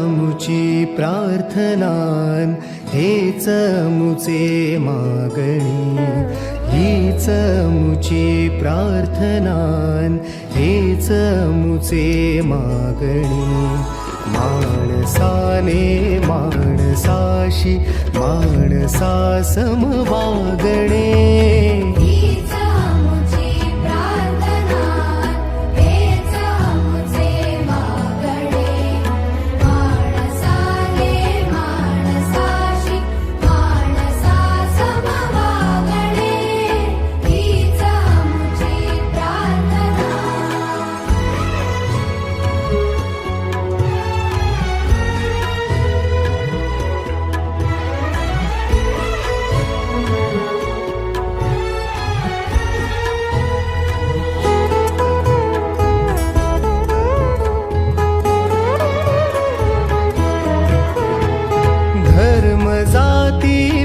मुची प्रार्थनान हेच मुचे मागणी, हीच मुची प्रार्थनान हेच मुचे मागणी. माणसाने माणसाशी माणसा समवागणे,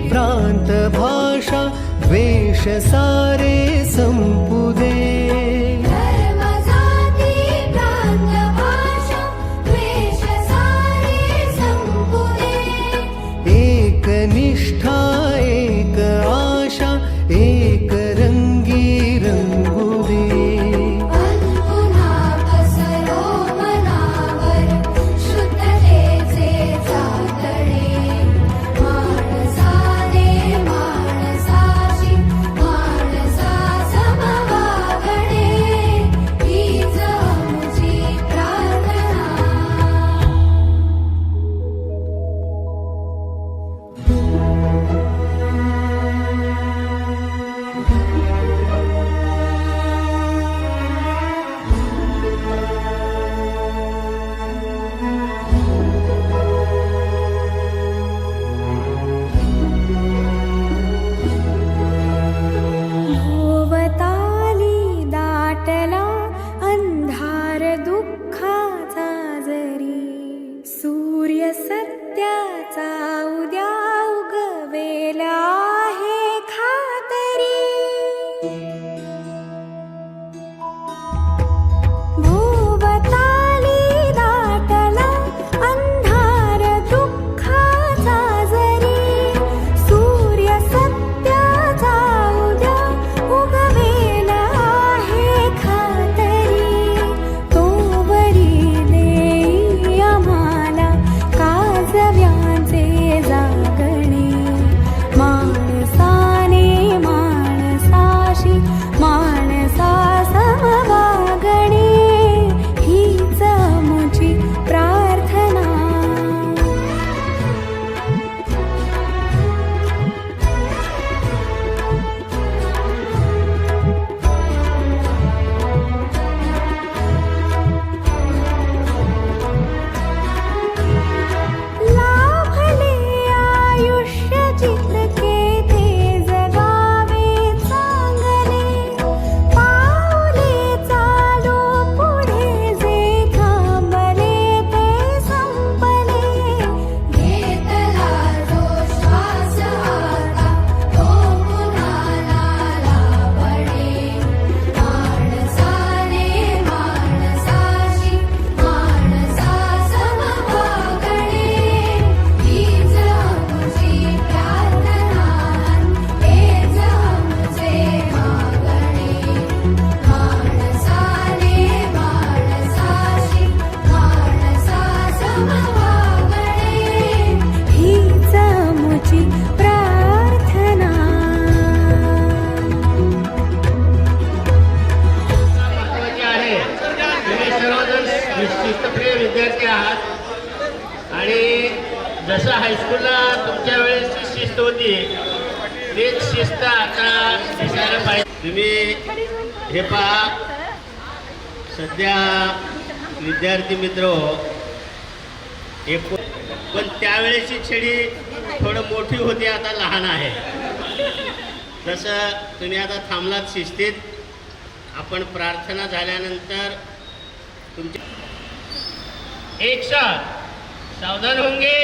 प्रांत भाषा द्वेष सारे संपू दे. धर्म जाती प्रांत भाषा द्वेष सारे संपू दे. एक निष्ठा एक आशा एक रंगी रंगू दे. पुन्हा पसरो मनावर शुद्धतेचे चांदणे. सूर्य सत्याचा उद्या उगवेला आहे खातरी. भोवताली दाटला अंधार दुःखाचा जरी. सूर्य सत्याचा उद्या उगवेला आहे खातरी. तोवरी देई आम्हाला काजव्यांचे जागणे. माणसाने माणसाशी माणसा समवागणे, हीच मुची प्रार्थना. लाभले आयुष्य जितके ते जगावे चांगले. पाऊले चालो पुढे जे थांबले ते संपले. घेतला जो श्वास आता तो पुन्हा लाभणे. माणसाने माणसाशी माणसा समवागणे, हीच मुची प्रार्थना हेच मुचे मागणे. माणसाने माणसाशी माणसा समवागणे, हीच मुची प्रार्थना. महत्त्वाचे आहे. तुम्ही सर्वजण शिस्तप्रिय विद्यार्थी आहात आणि जसं हायस्कूलला तुमच्या वेळेसची शिस्त होती तेच शिस्त आता दिसायला पाहिजे. तुम्ही हे पहा, सध्या विद्यार्थी मित्र पण त्यावेळेची छडी थोडं मोठी होती, आता लहान आहे. तसं तुम्ही आता थांबलात शिस्तीत. आपण प्रार्थना झाल्यानंतर तुमची एक साथ सावधान होंगे.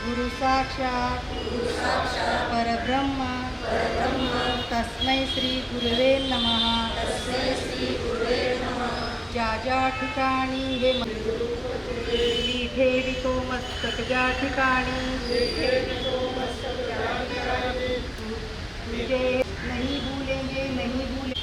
गुरु साक्षात परब्रह्म तस्मै श्री गुरुवे नमः. ज्या ज्या ठिकाणी हे मी ठेवितो मस्तक ज्या ठिकाणी तुझे नहीं भूलेंगे नहीं भूले.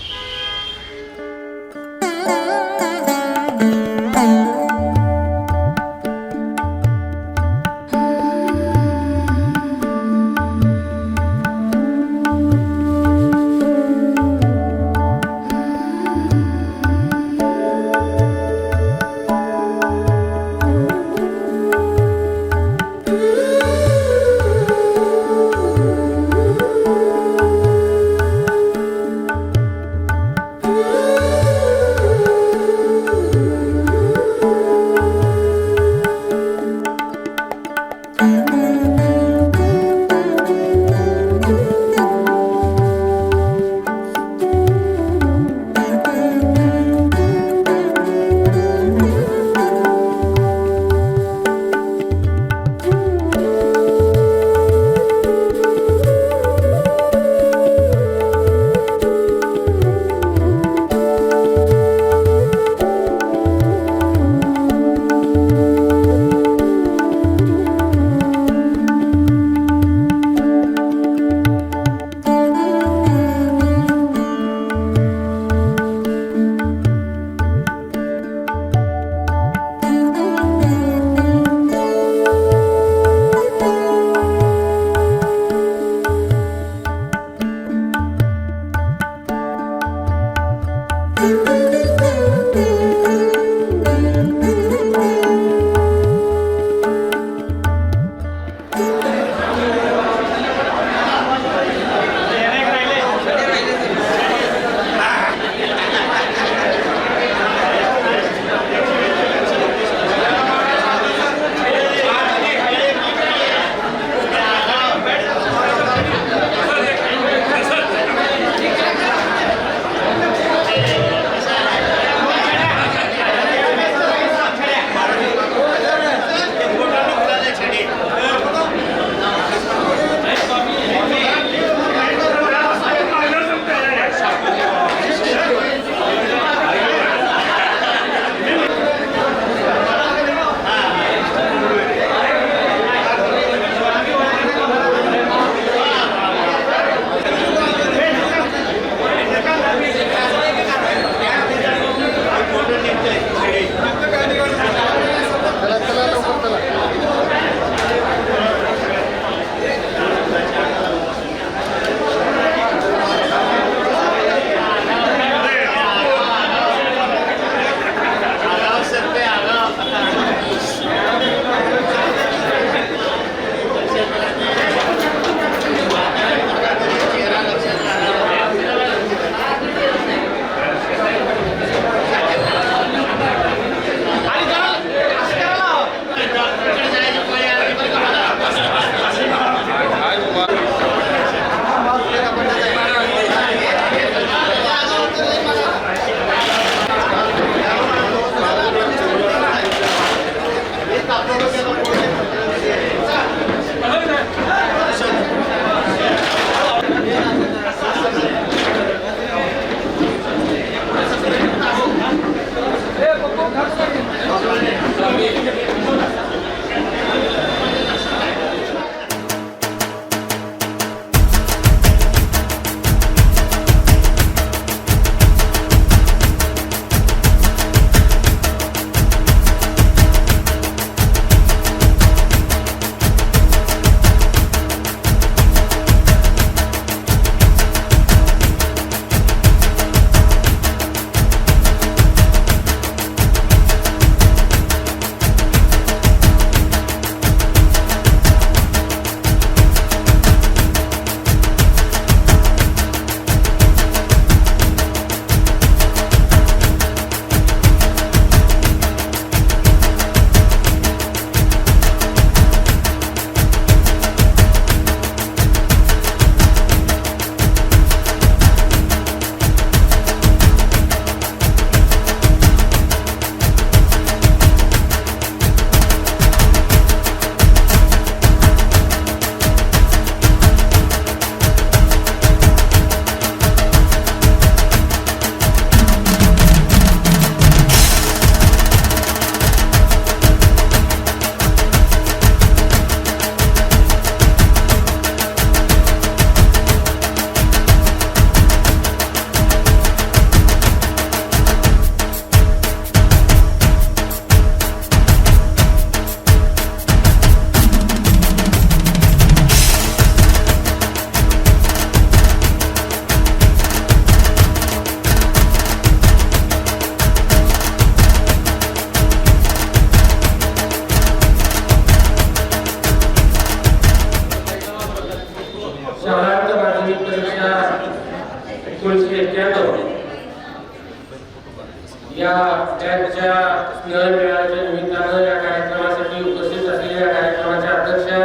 त्याच्या स्नेहमेळाव्याच्या निमित्तानं या कार्यक्रमासाठी उपस्थित असलेल्या कार्यक्रमाच्या अध्यक्षा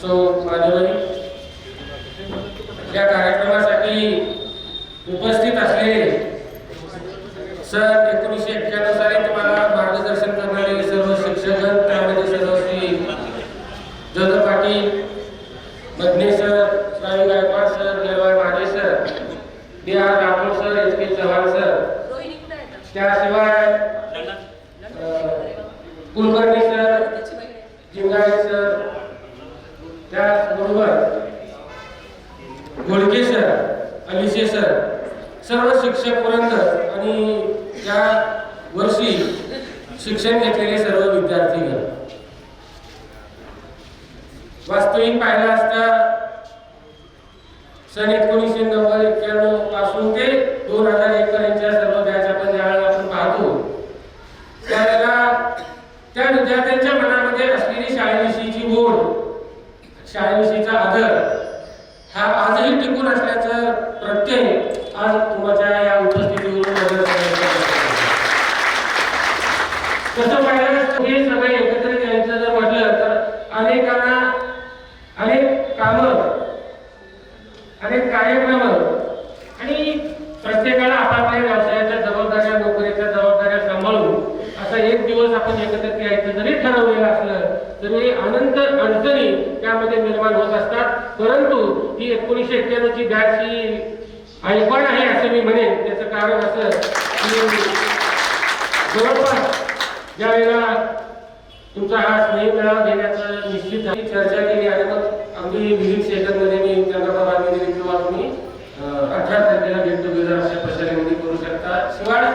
सौ माधवी, या कार्यक्रमासाठी उपस्थित असलेले सन 1991 साली तुम्हाला मार्गदर्शन करणारे सर्व शिक्षकगण, त्यामध्ये सर्व श्री जोधे पाटील, मदने सर, स्वामी गायकवाड सर, गेलवाय महाजे sir, D.R. Rathod sir, S.K. Chavan sir, त्याशिवाय कुलकर्णी सर, जिंगाळे सर, त्याचबरोबर गोडके सर, अलिशे सर, सर्व शिक्षक वृंद आणि त्या वर्षी शिक्षण घेतलेले सर्व विद्यार्थीगण, वास्तविक पाहिलं असता सन 1990-91 पासून ते 2001 पर्यंतच्या सर्व बॅच आपण ज्यावेळेला आपण पाहतो त्यावेळेला त्या विद्यार्थ्यांच्या मनामध्ये असलेली शाळेविषयीची ओढ, शाळेविषयीचा आदर हा आजही टिकून असल्याचं प्रत्यय आज तुमच्या या उपस्थितीवरून नजर तसं पाहिलं हे सगळे एकत्रित यायचं जर म्हटलं तर अनेकांना अनेक कामं, अनेक कार्यक्रम आणि प्रत्येकाला आपापल्या व्यवसायाच्या जबाबदाऱ्या, नोकरीच्या जबाबदाऱ्या सांभाळून असा एक दिवस आपण एकत्रित यायचं जरी ठरवलेलं असलं तरी अनंत अडचणी त्यामध्ये निर्माण होत असतात. परंतु ही 1991 ची बॅच ही ऐकण आहे असं मी म्हणेन. त्याचं कारण असं की जवळपास ज्या वेळेला तुमचा हा स्नेह मेळावा घेण्याचं निश्चित झाली, चर्चा केली आणि मग अगदी विविध सेकंदमध्ये मी त्यांना बाबा दिली किंवा तुम्ही 18 तारखेला गेट टुगेदर अशा प्रशालेमध्ये करू शकता. शिवाय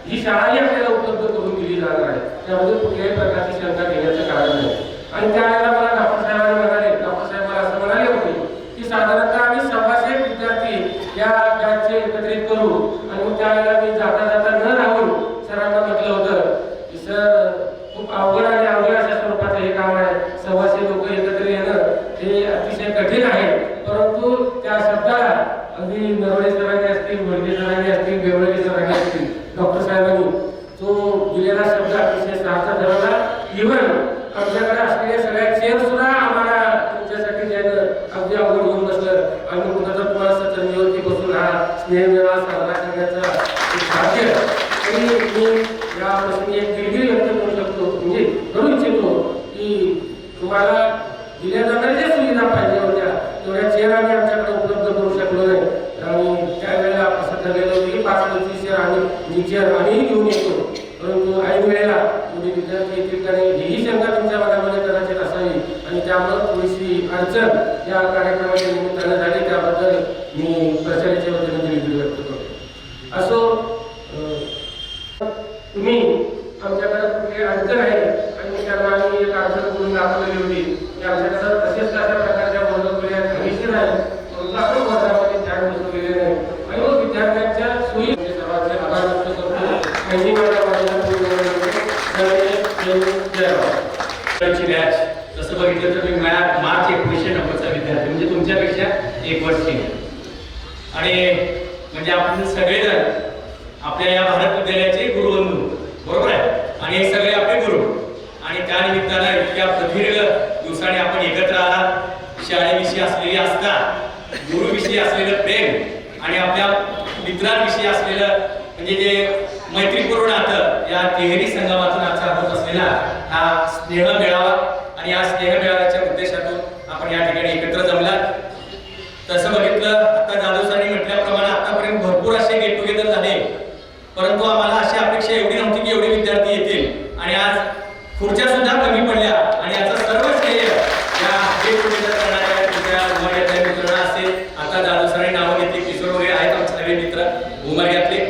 ही शाळाही आपल्याला उपलब्ध करून दिली जाणार आहे, त्यामध्ये कुठल्याही प्रकारची शंका घेण्याचं कारण नाही. आणि त्यावेळेला मला डॉक्टर साहेबांनी म्हणाले, डॉक्टर साहेब मला असं म्हणाले होते की साधारणतः आम्ही 100 विद्यार्थी या बॅचचे एकत्रित करू. आणि मग त्यावेळेला मी जाता जाता न राहून सरांना म्हटलं होतं की सर खूप अवघड आणि अवघड अशा स्वरूपाचं हे काम आहे, 100 लोक एकत्र येणं हे अतिशय कठीण आहे. परंतु त्या शब्दाला अगदी नरवडे सरांनी असतील, वडगे सरांनी असतील, बेवडगे सरांनी असतील, डॉक्टर साहेबांनी तो दिलेला शब्द अतिशय सार्थ ठरवला. इव्हन आमच्याकडे असलेल्या सगळ्या चेअर सुद्धा आम्हाला तुमच्यासाठी ज्यानं अगदी अवघड होऊन बसलं. आम्ही कुठं तर तुम्हाला सचनीवरती बसून हा स्नेहमेळावा साजरा करण्याचा एक भाग्य आणि मी यापासून एक दिलगिरी व्यक्त करू शकतो, म्हणजे करू इच्छितो की तुम्हाला दिल्या जाणाऱ्या ज्या सुविधा पाहिजे होत्या तेवढ्या चेअर आम्ही आमच्याकडे उपलब्ध करू शकलो नाही. आणि त्यावेळेला असं ठरलेलं होतं की 5-25 चेअर आम्ही चेअर आम्ही घेऊन येतो. परंतु ऐन वेळेला म्हणजे विद्यार्थी येतील का नाही ही शंका तुमच्या मनामध्ये कदाचित असावी आणि त्यामुळे थोडीशी अडचण या कार्यक्रमाच्या निमित्तानं झाली. त्याबद्दल मी प्रचाराच्या वतीने दिलगिरी व्यक्त करतो. असो तुम्ही आमच्याकडे कुठली अडचण आहे आणि त्यांना आम्ही एक अडचण करून दाखवलेली होती की आमच्याकडे तसेच अशा प्रकारच्या वर्गखोल्या हमीशीर आहेत, परंतु आपण वर्गामध्ये ध्यान बसवलेले नाही. आणि मग विद्यार्थ्यांच्या सोयी सर्वांचे आभार व्यक्त करतो. त्यांनी माझ्या तसं बघितलं तर तुम्ही मार्च 1990चा विद्यार्थी म्हणजे तुमच्यापेक्षा 1 वर्ष आणि म्हणजे आपण सगळेजण आपल्या या भारत विद्यालयाचे गुरुबंधू बरोबर आहे आणि हे सगळे आपले गुरु आणि त्या निमित्तानं इतक्या प्रदीर्घ दिवसाने आपण एकत्र आलात. शाळेविषयी असलेली आस्था, गुरुविषयी असलेलं प्रेम आणि आपल्या मित्रांविषयी असलेलं म्हणजे जे मैत्रीपूर्ण नातं या तिहेरी संगमातून आजचा होत असलेला हा स्नेह मेळावा आणि या स्नेह मेळाव्याच्या उद्देशातून आपण या ठिकाणी एकत्र जमलात. तसं बघितलं आता जाधव सरांनी म्हटल्याप्रमाणे आतापर्यंत भरपूर असे गेट टुगेदर झाले, परंतु आम्हाला अशी अपेक्षा एवढी नव्हती की एवढे विद्यार्थी येतील आणि आज खुर्च्या सुद्धा कमी पडल्या आणि याचं सर्व श्रेय या गेट टुगेदर करणाऱ्या तुमच्या उमरग्यातल्या मित्रांना असेल. आता जाधव सरांनी नावं घेतली, किशोर वगैरे आहेत आमचे सगळे मित्र उमरग्यातले.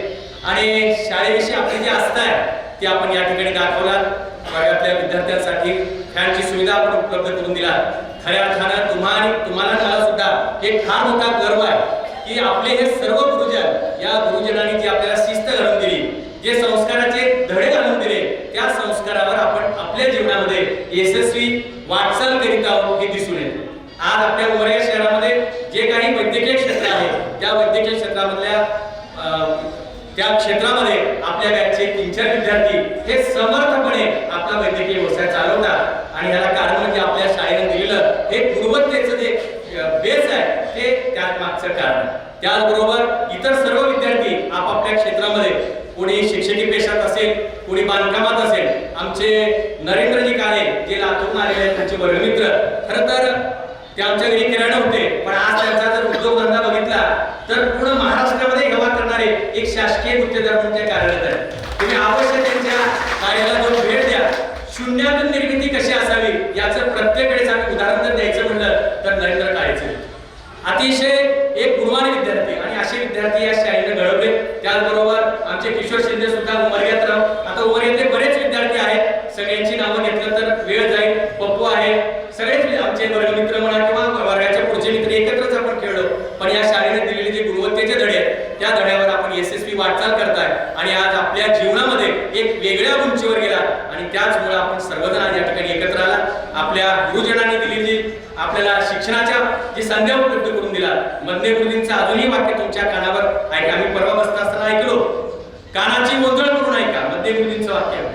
आणि शाळेविषयी आपली जी आस्था आहे ती आपण या ठिकाणी दाखवलात. वर्गातल्या विद्यार्थ्यांसाठी फॅनची सुविधा आपण उपलब्ध करून दिला. खऱ्या अर्थानं तुम्हाला मला सुद्धा हे फार मोठा गर्व आहे की आपले हे सर्व गुरुजन, या गुरुजनांनी जी आपल्याला शिस्त घालून दिली, जे संस्काराचे धडे घालून दिले, त्या संस्कारावर आपण आपल्या जीवनामध्ये यशस्वी वाटचाल करीत आहोत हे दिसून येते. आज आपल्या उमरगा शहरामध्ये जे काही वैद्यकीय क्षेत्र आहे त्या वैद्यकीय क्षेत्रामधल्या त्या क्षेत्रामध्ये आपल्या बॅचचे 3-4 विद्यार्थी हे समर्थपणे आपला वैद्यकीय व्यवसाय चालवतात आणि याला कारण म्हणजे आपल्या शाळेने दिलेलं हे गुणवत्तेचं जे बेस आहे ते त्यात मागचं कारण. त्याचबरोबर इतर सर्व विद्यार्थी आपापल्या क्षेत्रामध्ये, कोणी शिक्षकी पेशात असेल, कोणी बांधकामात असेल. आमचे नरेंद्रजी काळे जे लातूरून आलेले आहेत, त्यांचे वर्गमित्र, खरं तर ते आमच्या घरी किराणा होते, पण आज त्यांचा जर उद्योगधंदा बघितला तर पूर्ण महाराष्ट्रामध्ये गवा करणारे एक शासकीय गुत्तेदार म्हणून ते कार्यरत आहेत. तुम्ही अवश्य त्यांच्या कार्याला जाऊन भेट द्या. शून्यातून निर्मिती कशी असावी याचं प्रत्येक वेळेस आम्ही उदाहरण जर द्यायचं म्हणलं तर नरेंद्र काळेचे अतिशय एक गुणवान विद्यार्थी आणि असे विद्यार्थी या शाळेने घडवले. त्याचबरोबर आमचे किशोर शिंदे सुद्धा उमरग्यात राहून, आता उमरग्यातले बरेच विद्यार्थी आहेत, सगळ्यांची नावं घेतलं तर वेळ जाईल. पप्पू आहे, सगळेच आमचे वर्गमित्र म्हणा किंवा वर्गाच्या पुढचे मित्र एकत्रच आपण खेळलो. पण या शाळेने दिलेले जे गुणवत्तेचे धडे आहेत त्या धड्यावर आपण यशस्वी वाटचाल करताय आणि आज आपल्या जीवनामध्ये एक वेगळ्या उंचीवर गेला आणि त्याचमुळे आपण सर्वजण आज या ठिकाणी एकत्र आला. आपल्या गुरुजनांनी दिलेली आपल्याला शिक्षणाच्या जी संध्या उपलब्ध करून दिला. मधने गुरुजींचं अजूनही वाक्य तुमच्या कानावर ऐका. आम्ही परवा बसता असताना ऐकलो, कानाची गोंधळ करून ऐका, मधने गुरुजींचं वाक्य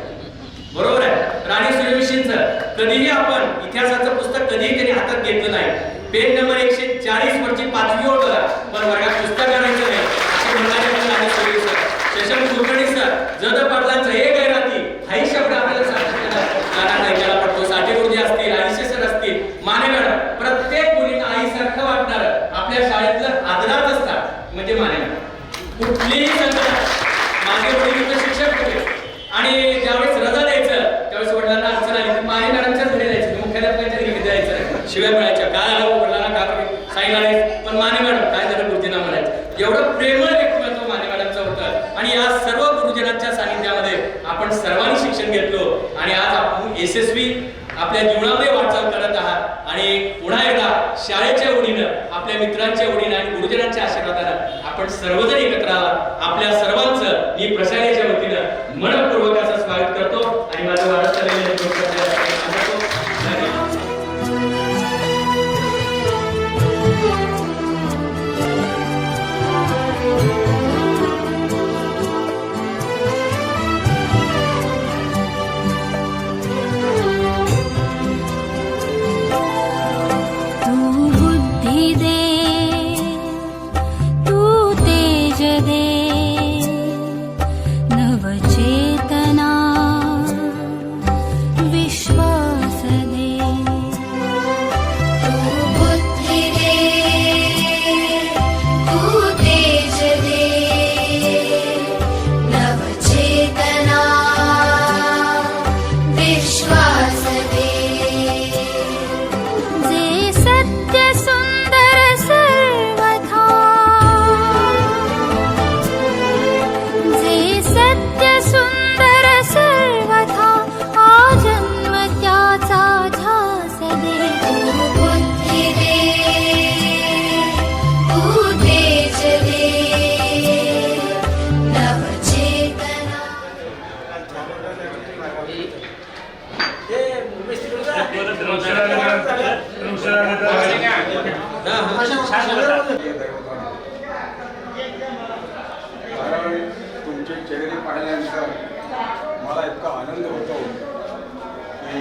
बरोबर आहे. राणी सूर्यवंशींचं कधीही आपण इतिहासाचं पुस्तक कधीही त्यांनी हातात घेतलं नाही. पेज नंबर 140 वरची 5वी ओळ बघा, पण वर्गात पुस्तक आणायचं नाही असे म्हणणारे राणी सूर्यवंशी सर. शशांक कुलकर्णी सर, जद पाटलांचं हे गैराती हाही शब्द आपल्याला सांगतात ऐकायला पडतो. साठे गुरुजी असतील, आईशे सर असतील, माने मॅडम, प्रत्येक मुलींना आईसारखं वाटणार आपल्या शाळेतलं आदरात असतात म्हणजे माने मॅडम. कुठलीही माझे वडील शिक्षक होते आणि ज्यावेळेस रजा द्यायचं त्यावेळेस वडिलांना अडचण आली की माने मॅडमच्याच घरी जायचं, मुख्याध्यापकांच्या घरी जायचं, शिवाय मिळायच्या. काय आलं वडिलांना का सांगितलं नाही, पण माने मॅडम काय झालं गुरुजींना म्हणायचं. एवढं प्रेमळ व्यक्तिमत्व माने मॅडमचं होतं आणि या सर्व गुरुजनांच्या सानिध्यामध्ये आपण सर्वांनी शिक्षण घेतलो आणि आज आपण यशस्वी आपल्या जीवनामध्ये वाटचाल करत आहात. आणि पुन्हा एकदा शाळेच्या ओढीनं, आपल्या मित्रांच्या ओढीनं आणि गुरुजनांच्या आशीर्वादानं आपण सर्वजण एकत्र आहात. आपल्या सर्वांचं मी प्रशालेच्या वतीनं मनपूर्वक असं स्वागत करतो आणि माझं वाढत चाललेलं तुमचे चेहरे पाहिल्यानंतर मला इतका आनंद होतो की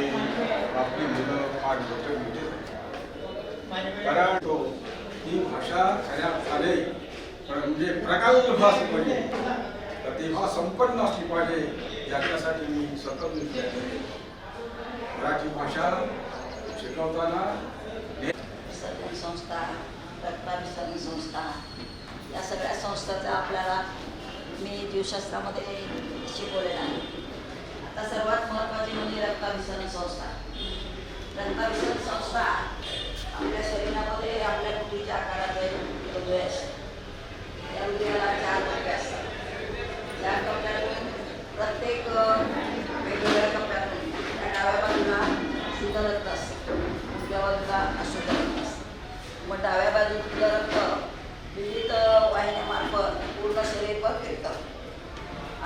आपली मुलं फार मोठे कारण तो ही भाषा खऱ्या अर्थाने म्हणजे प्रगल्भ असली पाहिजे, प्रतिभा संपन्न असली पाहिजे याच्यासाठी मी सतत प्रयत्न केला. मराठी भाषा शिकवताना संस्था, रक्ताभिसरण संस्था, या सगळ्या संस्थांचा आपल्याला मी जीवशास्त्रामध्ये शिकवलेलं आहे. आता सर्वात महत्त्वाची म्हणजे रक्ताभिसरण संस्था. रक्ताभिसरण संस्था आपल्या शरीरामध्ये आपल्या कुटीच्या आकाराचे हृदय असते. त्या हृदयाला 4 कप्पे असतात. 4 कप्प्यातून प्रत्येक वेगवेगळ्या कप्प्यातून त्या डाव्या बाजूला शुद्ध रक्त असतं, उजव्या बाजूला अशुद्ध रक्त असतं. मग डाव्या बाजूचं रक्त विविध वाहिन्यामार्फत पूर्ण शरीरभर फिरतं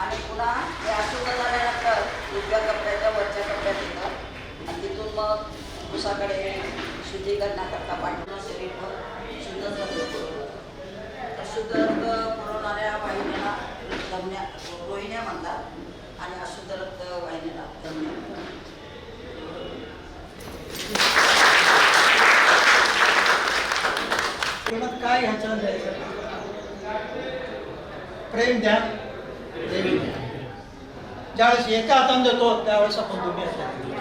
आणि पुन्हा हे अशुद्ध झाल्यानंतर उजव्या कप्प्याच्या वरच्या कप्प्यात येतं आणि तिथून मग पुसाकडे शुद्धीकरणाकरता पाठवून शरीरभर शुद्ध रक्त पुरवतं. तर शुद्ध रक्त पुरवणाऱ्या वाहिन्याला रोहिण्या म्हणतात आणि अशुद्ध कोणात काय घ्यायचं द्यायचं प्रेम द्या देवी द्या. ज्यावेळेस एका हाताने देतो त्यावेळेस आपण दोन्ही हाताने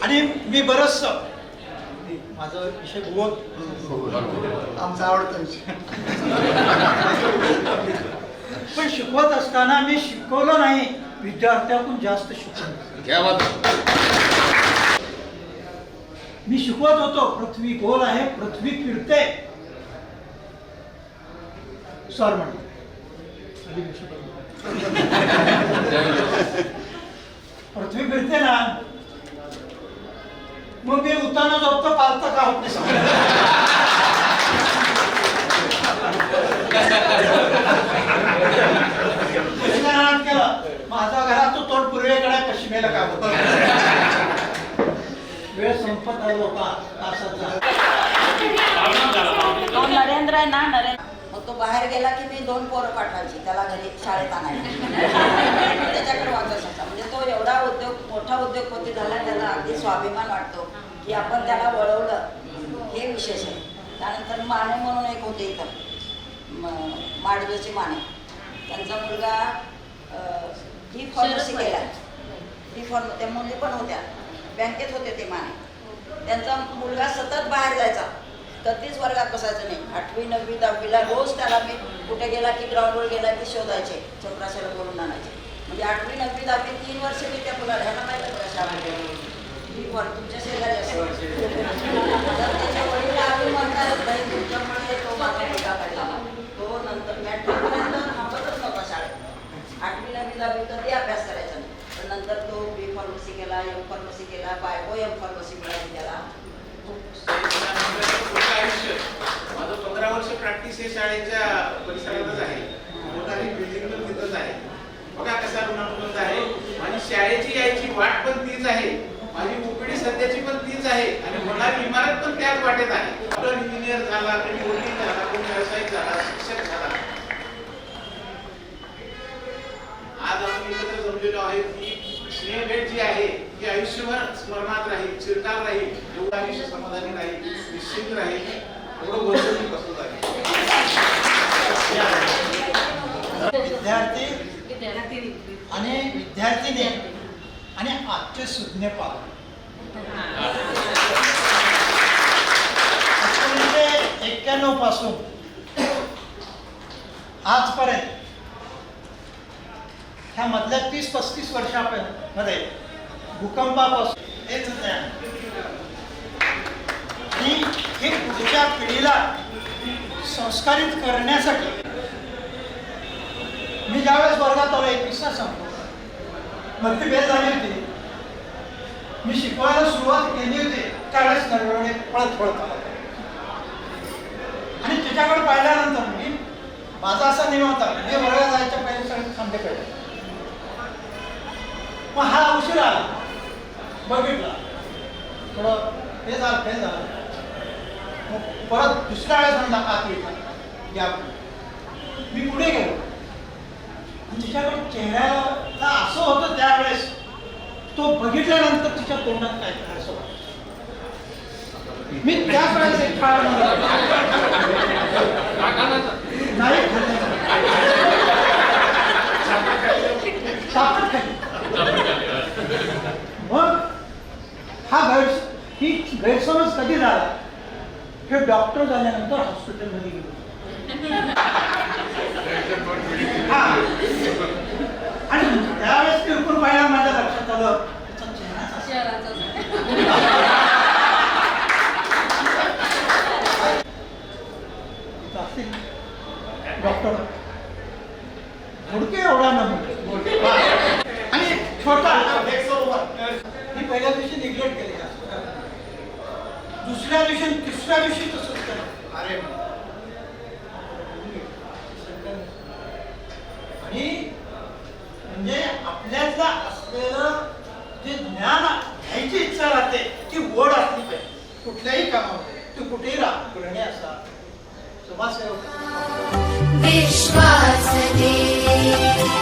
आणि मी बरंच माझा विषय भूगोल आमचा आवडता विषय पण शिकवत असताना मी शिकवलं नाही विद्यार्थ्यातून जास्त शिकवलं. मी शिकवत होतो पृथ्वी गोल आहे पृथ्वी फिरते सर म्हणतो पृथ्वी फिरते ना मग मी उताना झोपतो पालतं का होत नाही केलं माझा घरात तो तोंड पूर्वेकडे पश्चिमेला का वेळ संपत आलो होता तासाचा. तो नरेंद्र आहे ना नरेंद्र मग तो बाहेर गेला की मी 2 पोरं पाठवायची त्याला घरी शाळेत आणायला त्याच्याकडे वाचत असायचा. म्हणजे तो एवढा मोठा उद्योगपती झाला त्याला अगदी स्वाभिमान वाटतो की आपण त्याला वळवलं हे विशेष आहे. त्यानंतर माने म्हणून एक होते इथं माडगेचे माने त्यांचा मुलगा डी फार्मसी केला. डी फार्म त्या मुली पण होत्या बँकेत होते ते माने. त्यांचा मुलगा सतत बाहेर जायचा कधीच वर्गात बसायचं नाही. 8वी 9वी 10वीला रोज त्याला मी कुठे गेला की ग्राउंडवर गेला की शोधायचे चपराशाला बोलून आणायचे. म्हणजे 8वी 9वी 10वी 3 वर्ष मी त्या मुलाला ह्याला माहिती का शाळेत तुमच्या शेजारी असेल तर त्याच्या वडील आम्ही म्हणतात नाही तुमच्यामुळे तो माझा मुलगा काढला. तो नंतर मॅट्रिकपर्यंत थांबतच नव्हता शाळेत. 8वी 9वी 10वी कधी अभ्यास करायचा नाही. पण नंतर तो बी फार्मसी केला एम फार्मसी केला बायको एम फार्मसी मिळाली त्याला. माझं 15 वर्ष प्रॅक्टिस हे शाळेच्या परिसरातच आहे. मोठाली बिल्डिंग पण तिथंच आहे. बघा कसा ऋणानुबंध आहे. माझी शाळेची यायची वाट पण तीच आहे. माझी ओपीडी सध्याची पण तीच आहे आणि होणारी इमारत पण त्याच वाटेत आहे. डॉक्टर इंजिनियर झाला कोणी वकील झाला कोणी व्यावसायिक झाला शिक्षक झाला. आज आपण एकत्र जमलेलो आहे की स्नेहभेट जी आहे ती आयुष्यभर स्मरणात राहील चिरकाल राहील. एवढं आयुष्य समाधानी राहील निश्चित राहील एवढं वर्ष मी बसत आहे. विद्यार्थी आणि विद्यार्थिनी आणि आजचे सुज्ञ पालक 1991 पासून आजपर्यंत ह्या मधल्या 30-35 वर्षामध्ये भूकंपापासून हेच ज्ञान आणि हे पुढच्या पिढीला संस्कारित करण्यासाठी मी ज्यावेळेस वर्गात आलो 21सा संपलो मग ती बेल झाली होती. मी शिकवायला सुरुवात केली होती त्यावेळेस नरवणे पळत आला आणि त्याच्याकडे पाहिल्यानंतर मी माझा असा नियम होता मी वर्गात जायच्या पहिले सगळे थांबे कळले. मग हा उशीर आला बघितला थोडं हे झालं मग परत दुसऱ्या वेळेस म्हणला आत या मी पुढे गेलो. तिच्याकडे चेहऱ्याला असं होतं त्यावेळेस तो बघितल्यानंतर तिच्या तोंडात काय असं वाटतं. मी त्याच वेळेस एक फाळ नाही मग हा गैरसमज कधी झाला हे डॉक्टर झाल्यानंतर हॉस्पिटलमध्ये गेलो. हा आणि त्यावेळेस तिरकून पाहिला माझ्या लक्षात आलं त्याचा चेहरा डॉक्टर मुडके एवढा ना आणि छोटा मी पहिल्या दिवशी निग्लेक्ट केली दुसऱ्या दिवशी तिसऱ्या दिवशी तसंच केलं. अरे आणि म्हणजे आपल्यातला असलेलं जे ज्ञान घ्यायची इच्छा राहते ती ओढ असली पाहिजे कुठल्याही कामामध्ये. तू कुठेही राहा, गृहिणी असा, समाजसेवक विश्वास दे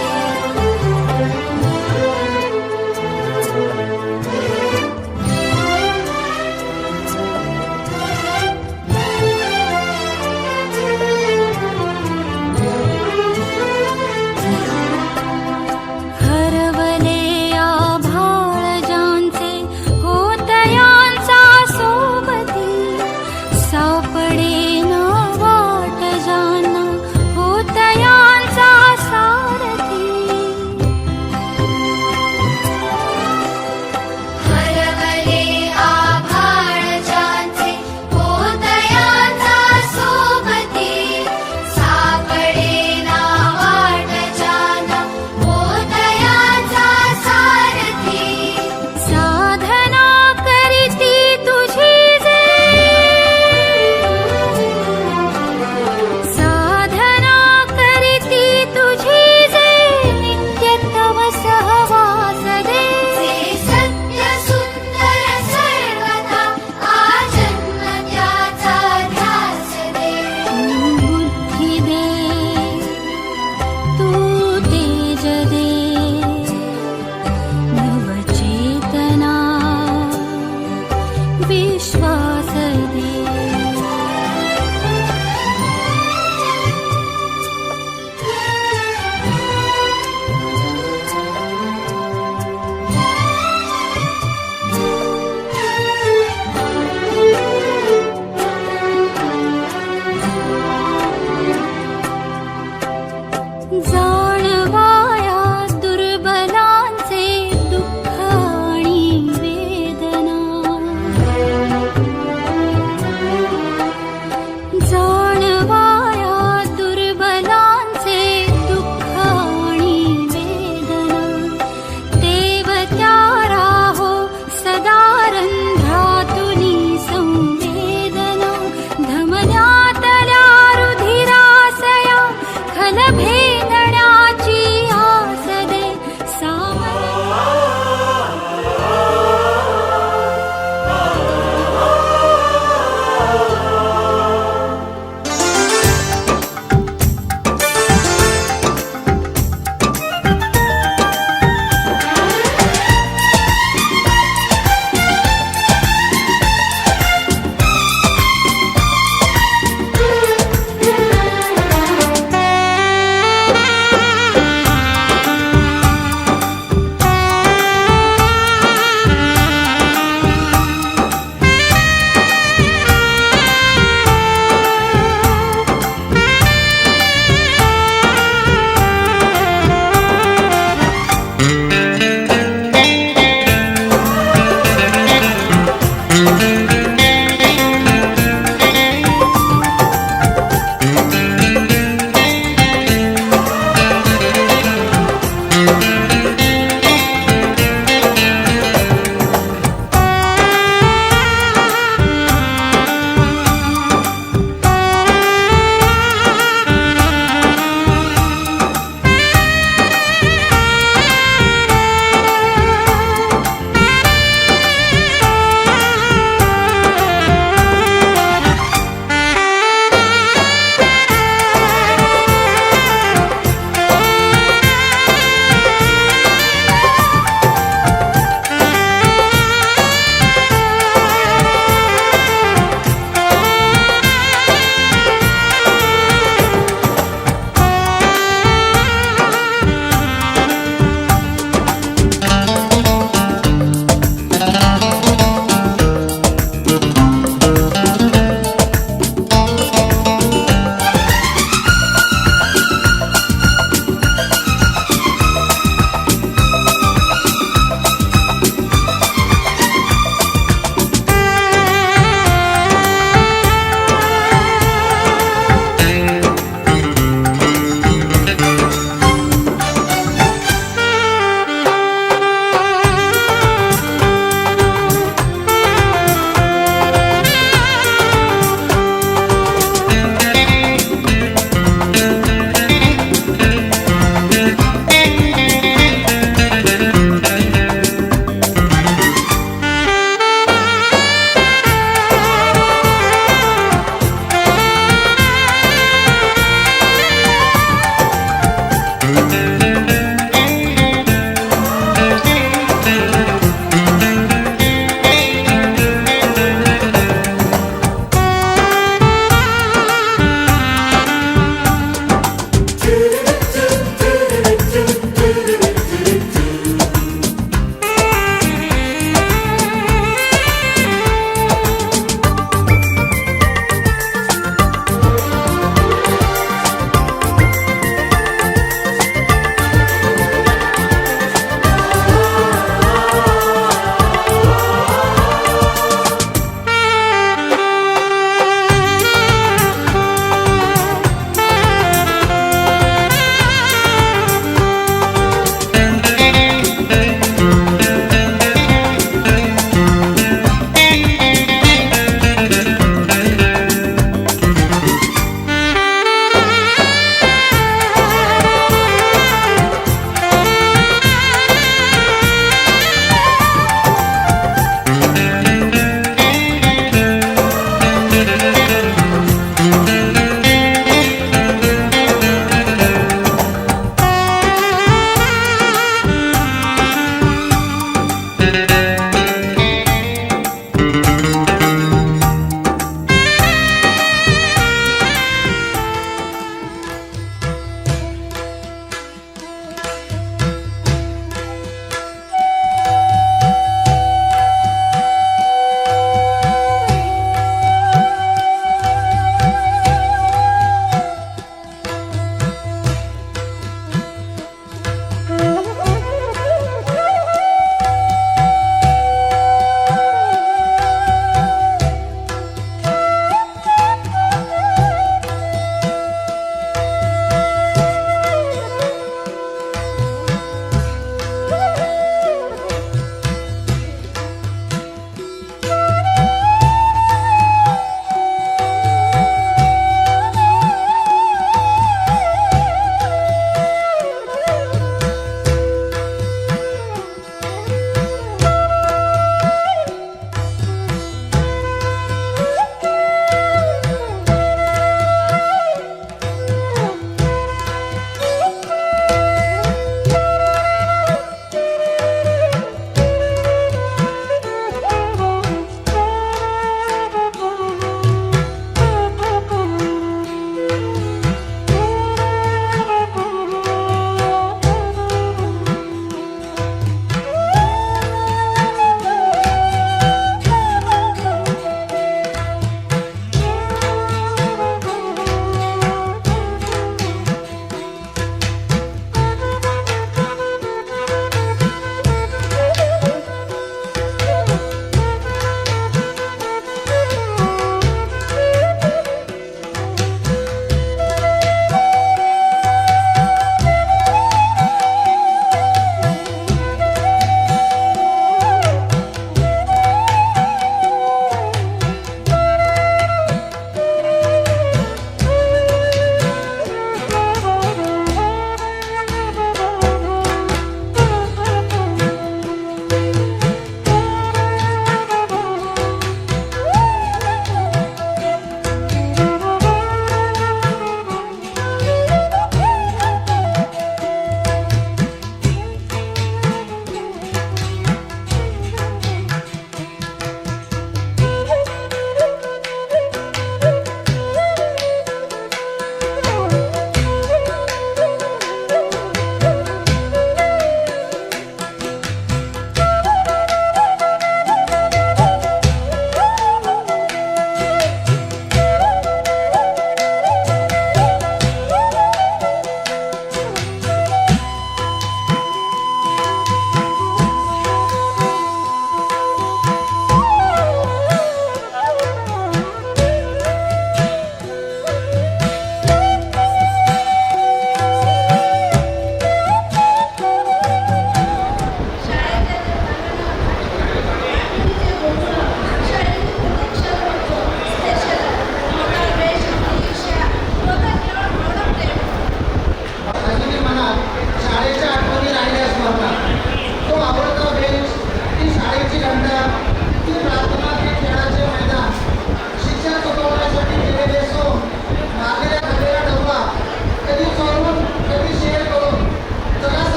हरवले आभाळ ज्यांचे होतयांचा सोबती सापडे ना वाट ज्यांना होतयांचा सारथी हरवले आभाळ ज्यांचे होतयांचा सोबती सापडे ना वाट ज्यांना होतयांचा सारथी साधना करीती तुझी जे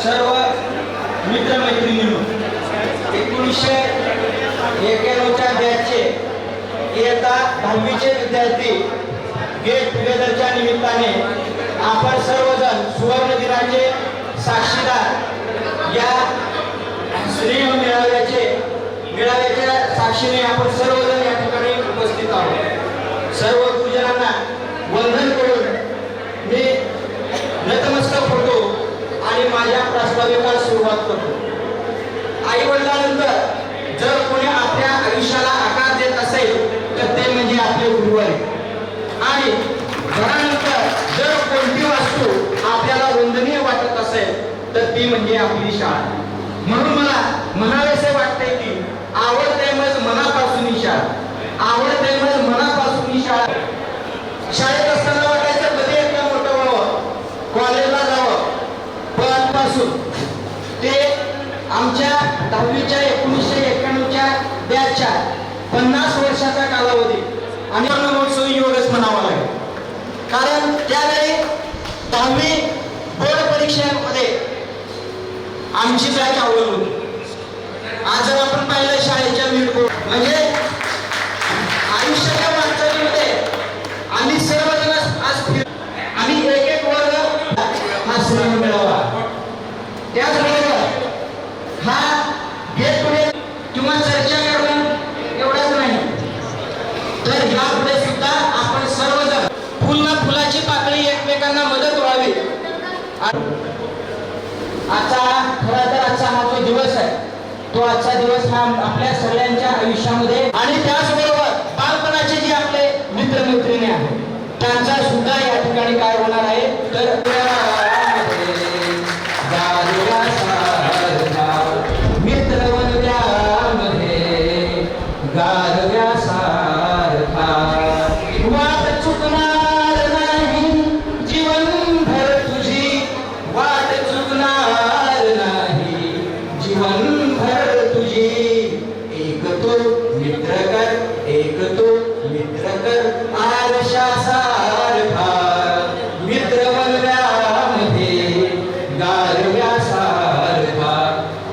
सर्व मित्रमैत्रिणींनो, 1991च्या बॅचचे इयत्ता 10वीचे विद्यार्थी गेट टुगेदरच्या निमित्ताने आपण सर्वजण सुवर्ण दिनाचे साक्षीदार या स्नेह मेळाव्याच्या साक्षीने आपण सर्वजण या ठिकाणी उपस्थित आहोत. सर्व गुरुजनांना वंदन करून मी नतमस्तक होतो आणि माझ्या प्रस्ताविकास सुरुवात करतो. आई वडिलांनंतर जर कोणी आपल्या आयुष्याला आकार देत असेल तर ते म्हणजे आपले गुरु आहेत. आणि घरानंतर जर कोणती वस्तू आपल्याला वंदनीय वाटत असेल तर ती म्हणजे आपली शाळा. म्हणून मला म्हणावेसे वाटते की आवडते मग मनापासून शाळा, आवडते मग मनापासून शाळा. शाळेत असताना वाटायचं कधी एकदा मोठं व्हावं, कॉलेजला जावं. पण पासून ते आमच्या 10वीच्या 1991च्या बॅचच्या 50 वर्षाचा कालावधी आणि महोत्सवी योगच म्हणावा लागेल. कारण त्यावेळी 10वी बोर्ड परीक्षेमध्ये आमची बॅच आवडत होती. आज जर आपण पाहिलं शाळेच्या मीठ बोर्ड म्हणजे आयुष्याच्या वाटचालीमध्ये आम्ही सर्वजण आज आम्ही एक एक वर्ग हा स्नेह मिळावा. त्याचबरोबर हा गेट टुगेदर किंवा चर्चा करून एवढाच नाही तर यापुढे सुद्धा आपण सर्वजण फुलाची पाकळी एकमेकांना मदत व्हावी. आजचा हा जो दिवस आहे तो आजचा दिवस हा आपल्या सगळ्यांच्या आयुष्यामध्ये आणि त्याचबरोबर बालपणाचे जे आपले मित्रमैत्रिणी आहेत त्यांचा सुद्धा या ठिकाणी काय होणार आहे तर मित्रवंद्यामध्ये गारव्यासारखा वाट चुकणार नाही जीवनभर तुझी, वाट चुकणार नाही जीवनभर तुझी. एक तो मित्र कर आरशासारखा मित्रवंद्यामध्ये गारव्यासारखा,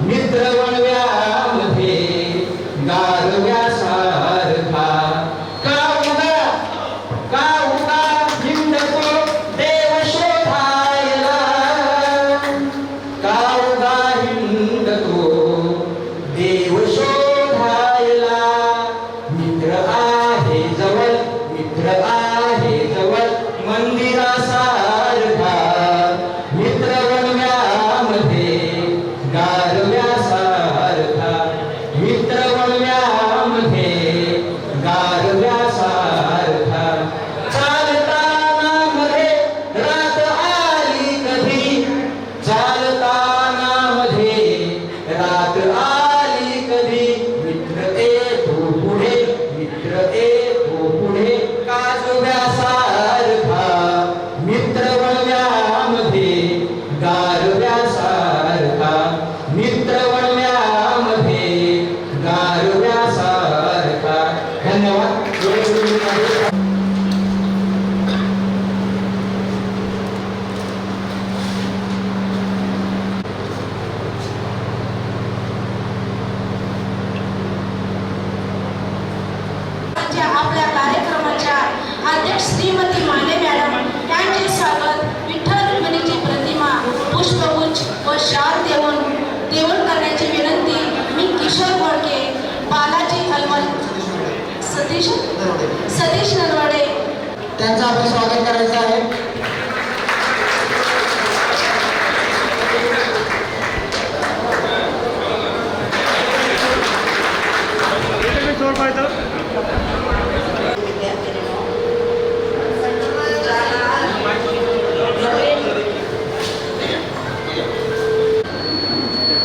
मित्रवंद्यामध्ये गारव्यासारखा. का उगा हिंडतो देव शोधायला, का उगा हिंडतो देव शोधायला. मित्र आहे जवळ मंदिरासारखा मित्रवंद्यामध्ये गारव्यासारखा, मित्रवंद्यामध्ये गारव्यासारखा. चालताना मध्ये रात आली कधी, चालताना मध्ये रात आली कधी. मित्र येतो पुढे काजव्यासारखा मित्रवंद्यामध्ये गारव्यासारखा, मित्रवंद्यामध्ये गारव्यासारखा. धन्यवाद. आपल्या कार्यक्रमाच्या अध्यक्ष श्रीमती माने मॅडम यांचे स्वागत विठ्ठल रुक्मिणीची प्रतिमा पुष्पगुच्छ व शाल देऊन करण्याची विनंती मी किशोर गोडके, बालाजी अलमल, सतीश नरवाडे त्यांचं आपण स्वागत करायचं आहे.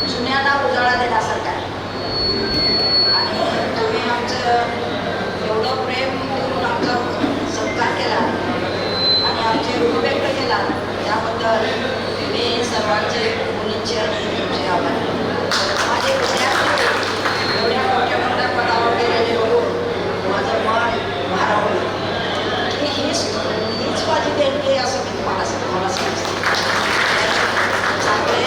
जुन्याला उजाळा देण्यासारखा आहे. आणि तुम्ही आमचं एवढं प्रेम देऊन आमचा सत्कार केला आणि आमचे ऋण व्यक्त केला त्याबद्दल मी सर्वांचे मुलींचे आणि तुमचे आभार. माझे विद्यार्थी एवढ्या मोठ्या मोठ्या पदावर गेलेले बघून माझं मन भारावलं की हीच माझी देणगी असं मी तुम्हाला सांगते. चांगले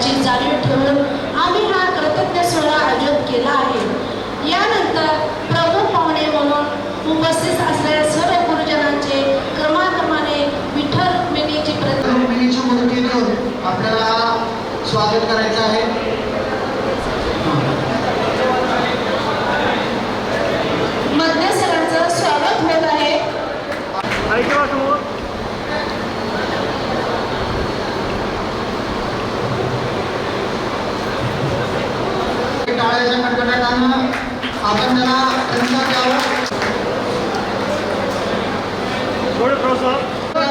याची जाणीव ठेवून आम्ही हा कृतज्ञ सोहळा आयोजित केला आहे. यानंतर प्रमुख पाहुणे म्हणून उपस्थित असलेल्या सर्व गुरुजनांचे क्रमाक्रमाने विठ्ठल रुक्मिणीची रुक्मिणीची मूर्ती घेऊन आपल्याला स्वागत करायचं आहे. मध्य सरांचं स्वागत होत आहे. टाळ्याच्या कडकडाटानं आपण त्याला प्रतिसाद द्यावा.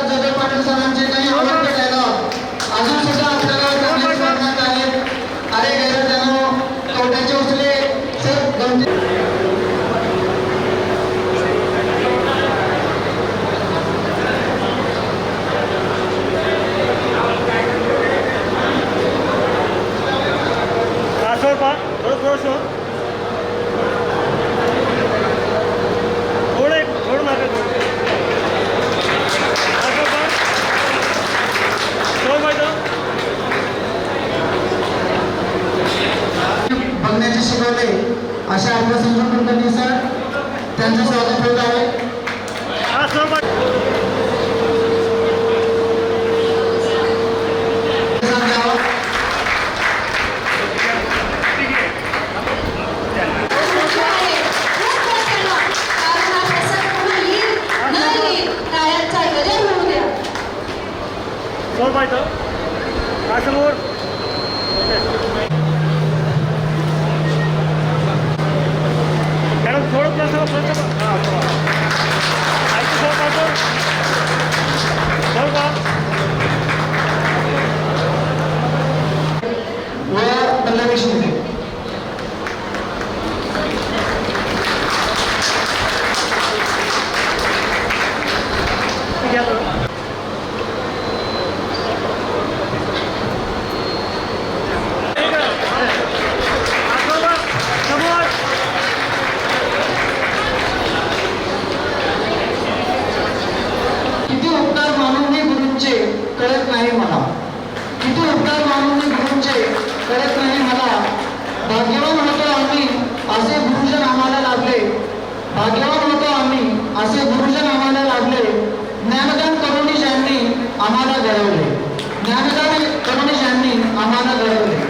जगत पाटील सरांचे काही आवडते डायलॉग अजून सुद्धा आपल्याला करण्याची वाटत आहे. अरे गैरजनो कवट्याचे उचले सर गमती. बघण्याचे शिकवले अशा आपल्या संजय कुलकर्णी सर त्यांचं स्वागत होत आहे. कळत नाही मला, किती उपकार मानून गुरुंचे कळत नाही मला. भाग्यवान होतो आम्ही असे गुरुजन आम्हाला लाभले. भाग्यवान होतो आम्ही असे गुरुजन आम्हाला लाभले. ज्ञानदान करुणी ज्यांनी आम्हाला घडवले. ज्ञानदान करुणी ज्यांनी आम्हाला घडवले.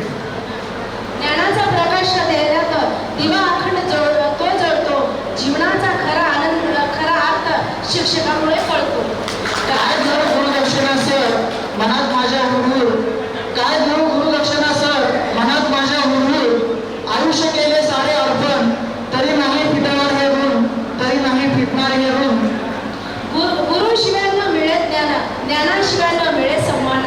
ज्ञानाचा प्रकाश देण्यात दिवा अखंड जळतो. जीवनाचा खरा आनंद, खरा अर्थ शिक्षकामुळे कळतो. काय जर गुरुदक्षिणा सर मनात माझ्या हुरहुर, काय देऊ गुरुदक्षिणा सर मनात माझ्या हुरहुर. आयुष्य केले सारे अर्पण तरी नाही फिटणार हे ऋण, तरी नाही फिटणार हे ऋण. गुरुशिवाय न मिळे ज्ञान, ज्ञानाशिवाय न मिळे सन्मान.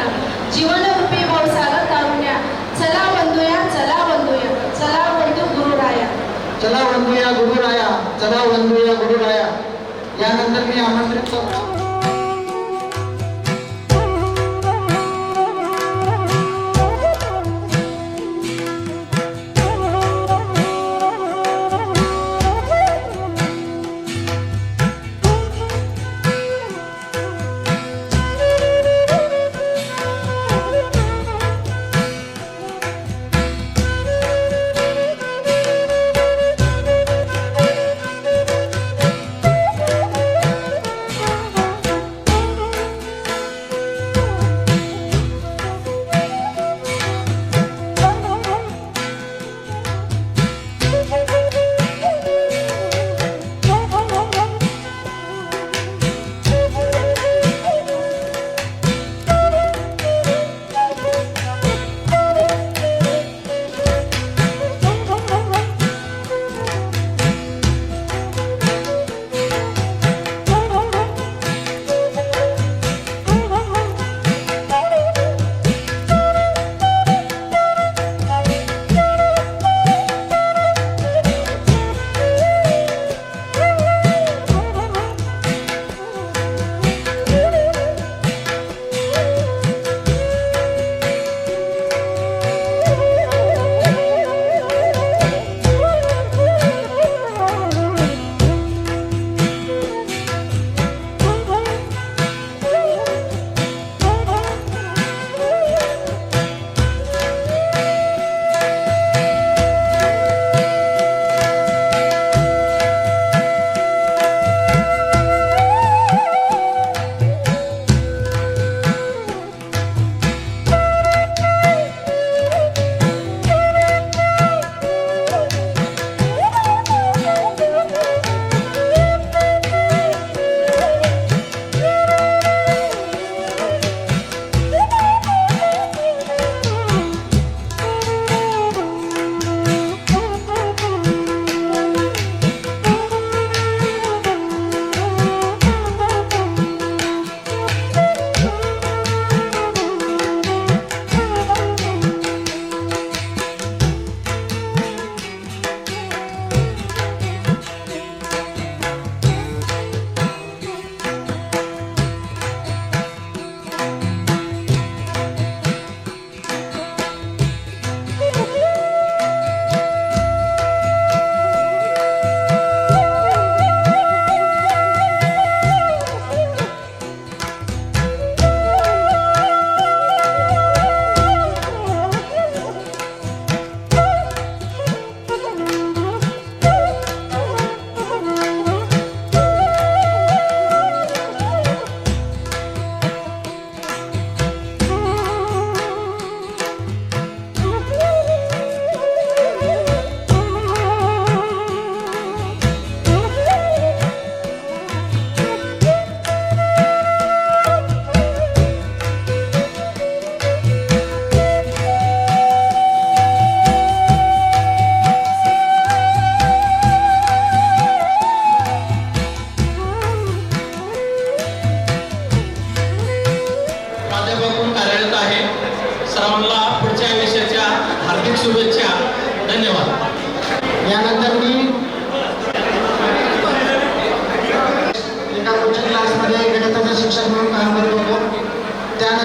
जीवनरूपी भावसागर तारुण्या, चला वंदूया, चला वंदूया, चला वंदू गुरुराया. चला वंदूया गुरुराया, चला वंदूया गुरुराया. यानंतर मी आमंत्रित करतो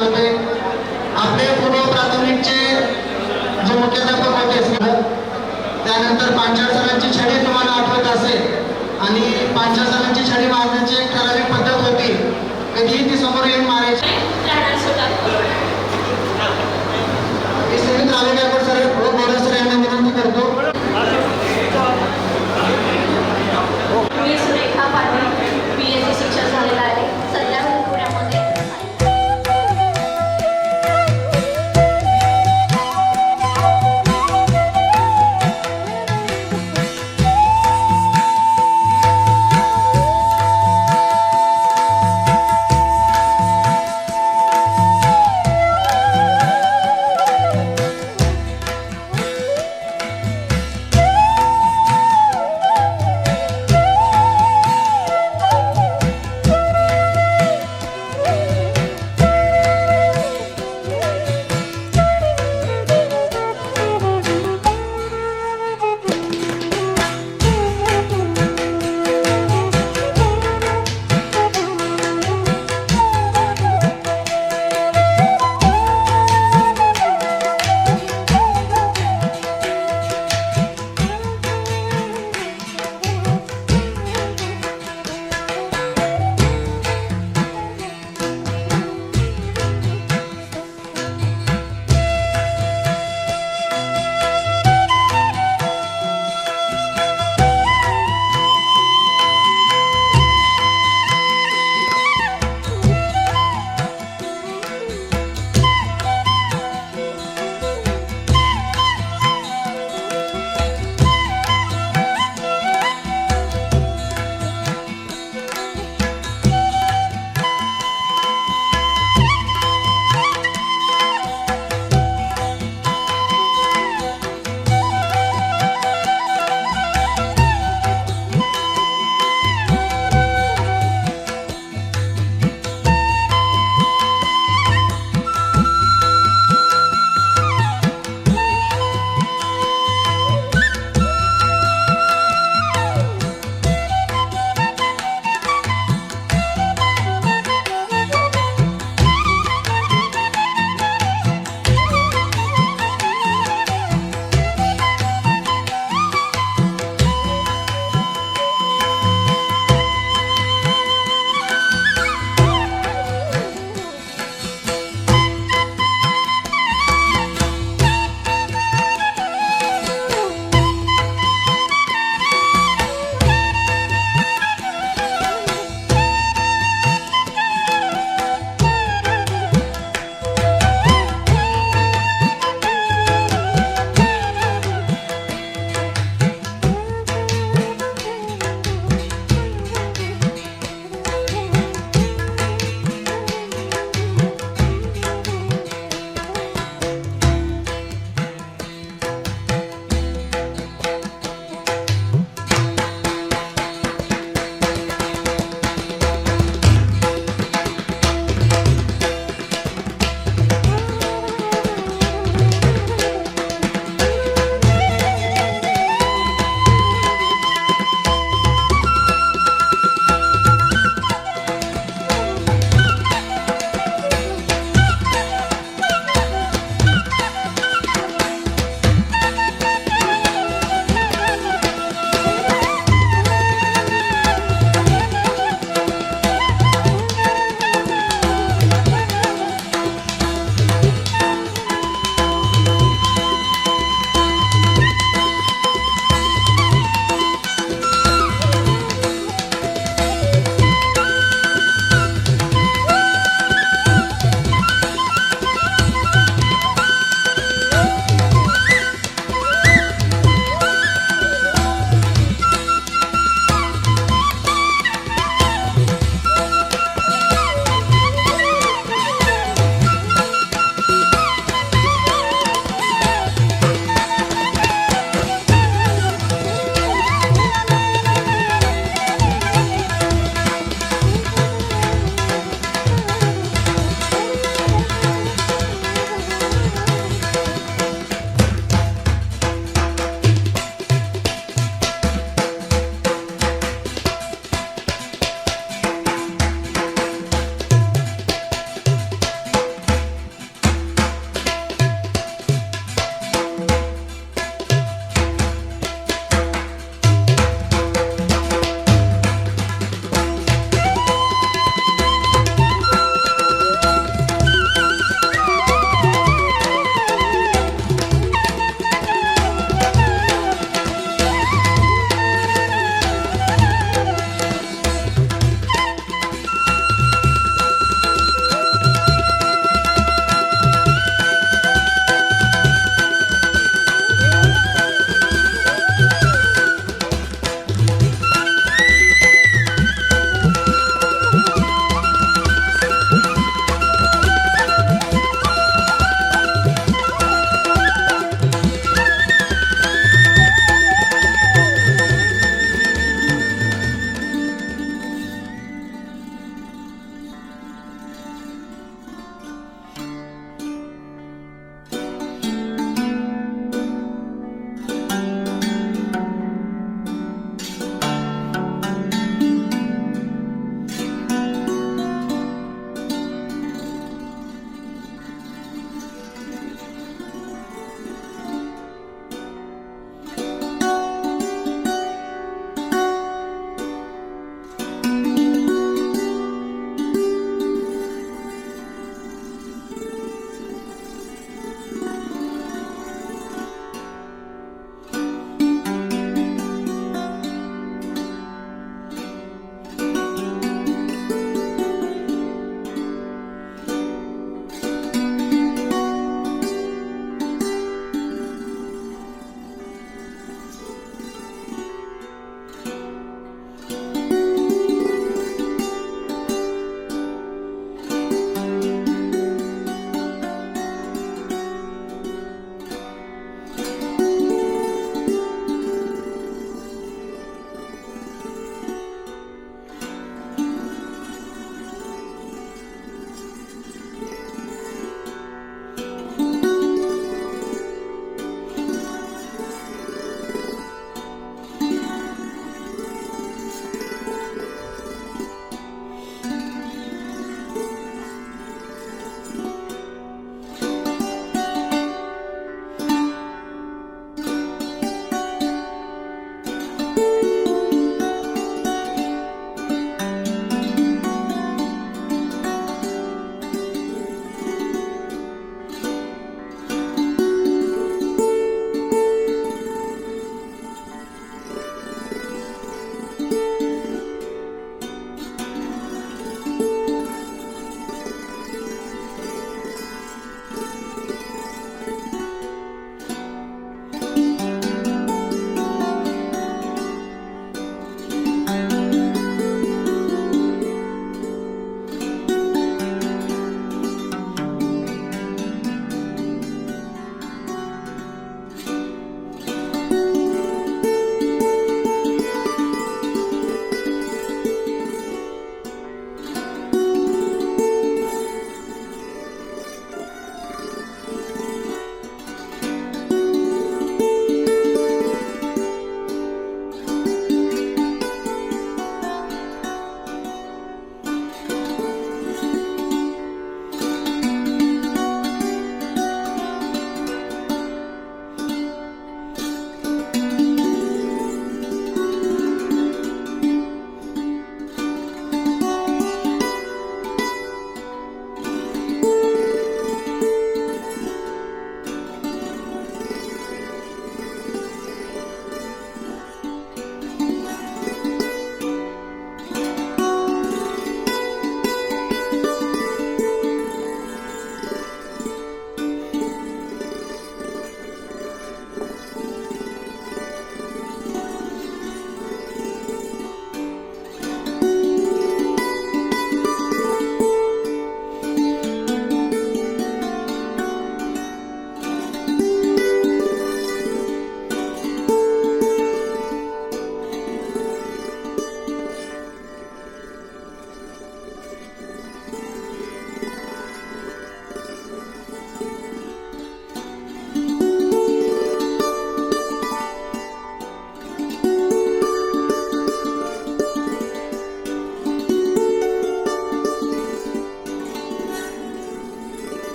होते. आपले पूर्व प्राथमिकचे जे मुख्याध्यापक होते, त्यानंतर पांचाळ सरांची छडी तुम्हाला आठवत असेल आणि पांचाळ सरांची छडी मारण्याची एक ठराविक पद्धत होती. कधीही ती समोर येऊन मारायची. मी सुमित रावेगावकर सर व बोरा सर यांना विनंती करतो. मी सुरेखा पाटील BSc शिक्षण झालेलं आहे. सध्या मी पुण्यामध्ये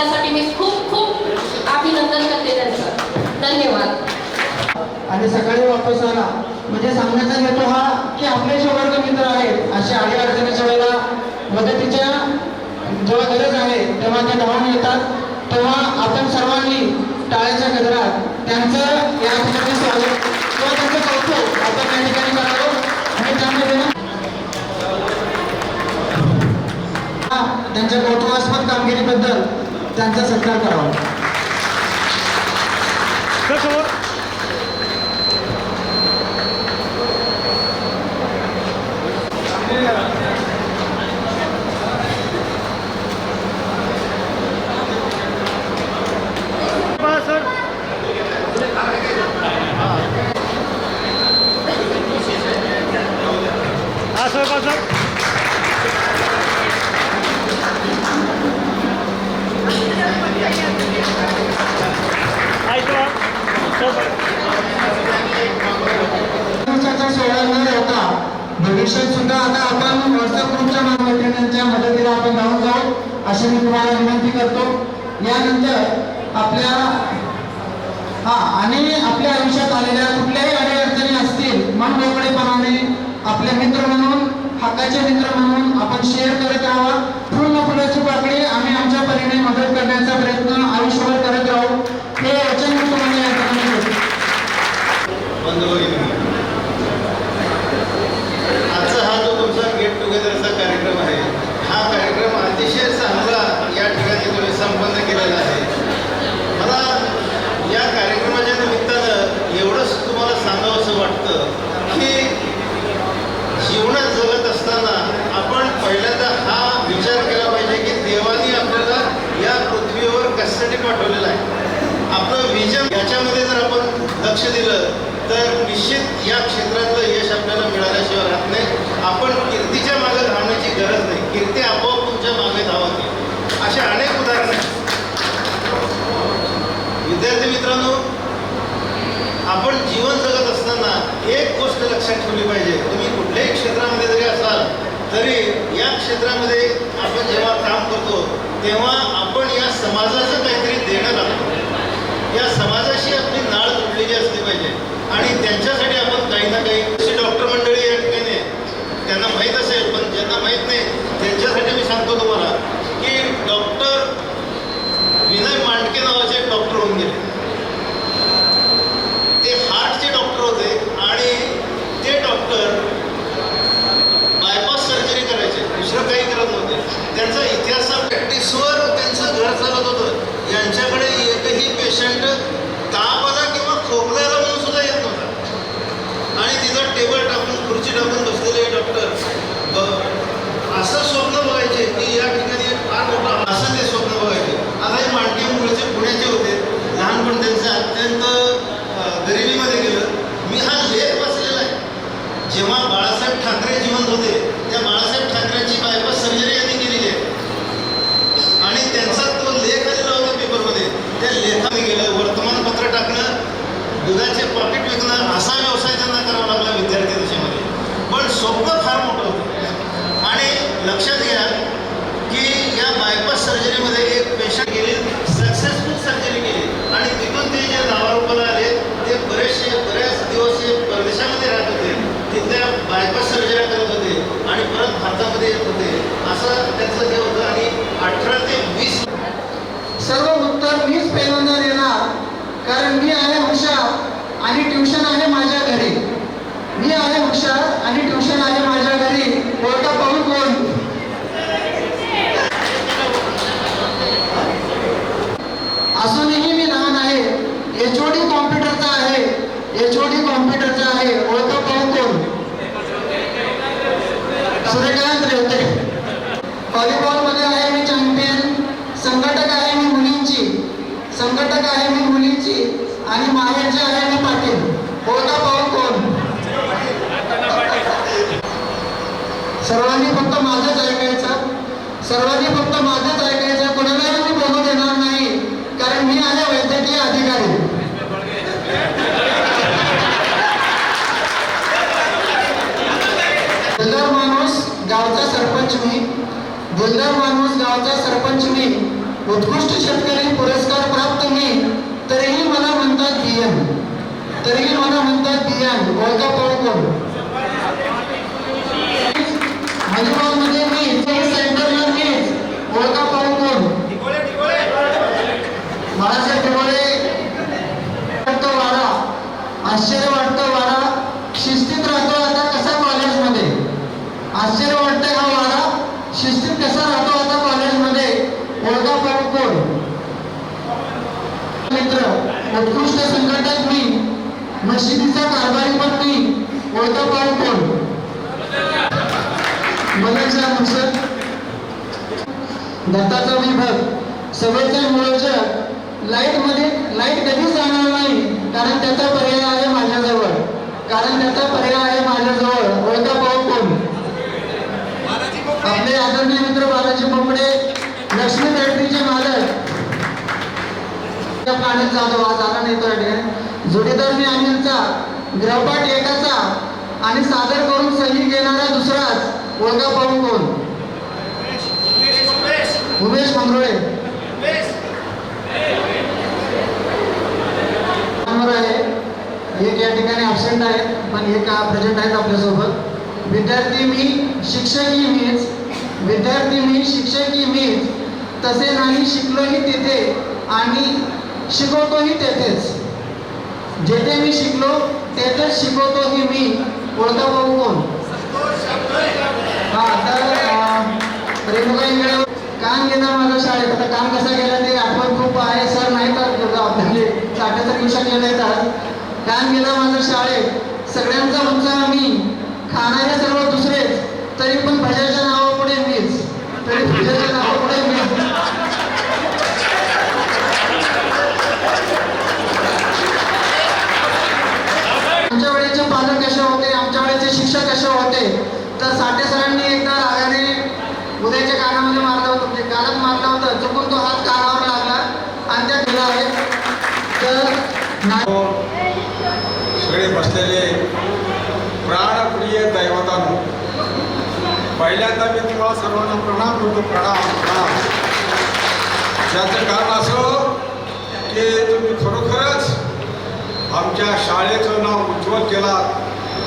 त्यासाठी मी खूप खूप अभिनंदन करते त्यांचं. धन्यवाद. आणि सकाळी वापस आला म्हणजे सांगण्याचा हेतू हा की आपले जे वर्ग मित्र आहेत अशा अडीअडचणीच्या वेळेला मदतीच्या जेव्हा गरज आहे तेव्हा ते धावून येतात, तेव्हा आपण सर्वांनी टाळ्याच्या गजरात त्यांचं या ठिकाणी स्वागत किंवा त्यांचं कौतुक आपण या ठिकाणी करावं आणि त्यामध्ये त्यांच्या कौतुकास्पद कामगिरीबद्दल त्यांचा सत्कार करावा. सोहळा न होता भविष्यात सुद्धा आता आपण व्हॉट्सअप ग्रुपच्या मैत्रिणींच्या मदतीला आपण धावून जाऊ अशी मी तुम्हाला विनंती करतो. यानंतर आपल्या आणि आपल्या आयुष्यात आलेल्या कुठल्याही अडीअडचणी असतील मनमोकळेपणाने आपले मित्र म्हणून, हक्काचे मित्र म्हणून आपण शेअर करत राहावा. पूर्ण फुलाची पाकळी आम्ही आमच्या परीने मदत करण्याचा प्रयत्न आयुष्यभर करत राहू हे वचन मी तुम्हाला या ठिकाणी देतो. आजचा हा जो तुमचा गेट टुगेदरचा कार्यक्रम आहे, हा कार्यक्रम अतिशय चांगला या ठिकाणी तुम्ही संपन्न केलेला आहे. मला या कार्यक्रमाच्या निमित्तानं एवढंच तुम्हाला सांगावंसं वाटतं की जीवनात जगत असताना आपण पहिल्यांदा हा विचार केला पाहिजे की देवाने आपल्याला या पृथ्वीवर कशासाठी पाठवलेलं आहे. आपलं विजन याच्यामध्ये जर आपण लक्ष दिलं तर निश्चित या क्षेत्रातलं यश आपल्याला मिळाल्याशिवाय राहत नाही. आपण कीर्तीच्या मागे धावण्याची गरज नाही, कीर्ती आपोआप तुमच्या मागे धावते. अशा अनेक उदाहरणं आहेत. विद्यार्थी मित्रांनो, आपण जीवन जगत असताना एक गोष्ट लक्षात ठेवली पाहिजे. तुम्ही कुठल्याही क्षेत्रामध्ये जरी असाल तरी या क्षेत्रामध्ये आपण जेव्हा काम करतो तेव्हा आपण या समाजाचं काहीतरी देणं लागतो. या समाजाशी आपली नाळ जोडलेली असली पाहिजे आणि त्यांच्यासाठी आपण काही ना काही अशी डॉक्टर मंडळी या ठिकाणी त्यांना माहीत असेल, पण ज्यांना माहीत नाही त्यांच्यासाठी मी सांगतो तुम्हाला की डॉक्टर विनय मांडके नावाचे एक डॉक्टर होऊन गेले. ते हार्टचे डॉक्टर होते आणि ते डॉक्टर बायपास सर्जरी करायचे, दुसरं काही करत नव्हते. त्यांचा इतिहास प्रॅक्टिसवर त्यांचं घर चालत होतं. यांच्याकडे एकही पेशंट ताप आला किंवा खोकल्याला म्हणून सुद्धा येत नव्हता आणि तिथं टेबल टाकून खुर्ची टाकून बसलेले डॉक्टर असं स्वप्न बघायचे की या ठिकाणी एक फार मोठा असं ते स्वप्न बघायचे. आता हे मांडके मूळचे पुण्याचे होते, लहानपण त्यांचं अत्यंत गरिबीमध्ये गेलं. मी हा लेख वाचलेला आहे. जेव्हा बाळासाहेब ठाकरे जिवंत होते त्या बाळासाहेब ठाकरेंची बायपास सर्जरी यांनी केलेली आहे आणि त्यांचा तो लेख आलेला होता पेपरमध्ये. त्या लेखाने गेलं वर्तमानपत्र टाकणं, दुधाचे पॉकेट विकणं असा व्यवसाय त्यांना करावा लागला विद्यार्थी दशेमध्ये. पण स्वप्न फार मोठं होतं आणि लक्षात घ्या की या बायपास सर्जरीमध्ये एक पेशंट गेले, सक्सेसफुल सर्जरी केली आणि तिथून ते जे नावारूपाला आले ते बऱ्याच दिवस हे परदेशामध्ये राहत होते, तिथल्या बायपास सर्जऱ्या करत होते आणि परत भारतामध्ये येत होते. असं त्यांचं हे होतं आणि 18 ते 20 सर्व उत्तर मीच पहिल्यांदा देणार कारण मी आहे हुशार आणि ट्युशन आहे माझ्या घरी. मी आहे हुशार आणि ट्युशन आहे माझ्या घरी. ओळखा पाहून कोण? अजूनही मी लहान आहे. HOD कॉम्प्युटरचा आहे. HOD कॉम्प्युटरचा आहे. ओळखा पाहून कोण? सूर्यकांत रेवते. व्हॉलीबॉलमध्ये आहे मी चॅम्पियन. संघटक आहे मी मुलींची आणि माहेरचे आहे मी पाटील. ओळखा पाहून कोण? सर्वांनी फक्त माझंच ऐकायचं. कोणालाही मी बोलू देणार नाही कारण मी आहे वैद्यकीय अधिकारी. दिलदार माणूस गावचा सरपंच मी. उत्कृष्ट शेतकरी पुरस्कार प्राप्त मी, तरीही मला म्हणतात बियन, तरीही मला म्हणतात बियन. ओळखा कोण? हरिभावमध्ये मी, सेंटरला मीच. ओळखा कोण? बाळासाहेब ढोळे. वाटतं वारा, आश्चर्य वाटतं वारा, शिस्तीत राहतो आता कसा कॉलेजमध्ये. आश्चर्य वाटतं हा वारा, शिस्तीत कसा राहतो आता कॉलेजमध्ये. ओळखा कोण? मित्र, उत्कृष्ट संघटक मी, मशिदीचा कारभारी पण मी. ओळखा कोण? मलकशा मुसद. दत्ताचा विभाग, सभेचा नियोजक. लाईट कधीच जाणार नाही, कारण त्याचा पर्याय आहे माझ्याजवळ, कारण त्याचा पर्याय आहे माझ्याजवळ. ओळखा कोण? आपले आदरणीय मित्र बालाजी बोबडे, लक्ष्मी फॅक्टरीचे मालक. प्राणित जाधव आज आला नाही तो या ठिकाणी. जोडीदार मी अनिलचा, ग्रहपाठ एकाचा आणि सादर करून सही घेणारा दुसराच. ओळखा कोण? उमेश मंगरुळे. एक या ठिकाणी ॲबसेंट आहेत, पण एक प्रेझेंट आहेत आपल्यासोबत. विद्यार्थी मी, शिक्षकही मीच. विद्यार्थी मी, शिक्षकही मीच. तसे नाही शिकलोही तिथे आणि शिकवतोही तेथेच. जेथे मी शिकलो तेथेच शिकवतोही मी. ओळखा कोण? हा, तर रेणुका इंगळे. काम गेला माझ्या शाळेत. आता काम कसा गेला ते आठवण खूप आहे. सर नाही तर आपले चाट्याचं घेऊ शकले नाहीत आज. काम गेला माझ्या शाळेत, सगळ्यांचा उत्साह मी, खाणारे सर्व दुसरेच, तरी पण भजाच्या नावापुढे मीच. तरी भजाच्या नावापुढे मीच. आमच्या वेळेचे पालक कसे होते, आमच्या वेळेचे शिक्षक कसे होते, तर साठे सरांनी एकदा रागाने उद्याच्या कानामध्ये मारलं होतं, म्हणजे कानात मारलं होतं, चुकून तो हात कानावर लागला आणि त्या दिला आहे. तर सगळे बसलेले प्राणप्रिय दैवतांनो, पहिल्यांदा मी तुम्हाला सर्वांना प्रणाम करतो. प्रणाम. याचं कारण असं की तुम्ही खरोखरच आमच्या शाळेचं नाव उज्ज्वल केलात,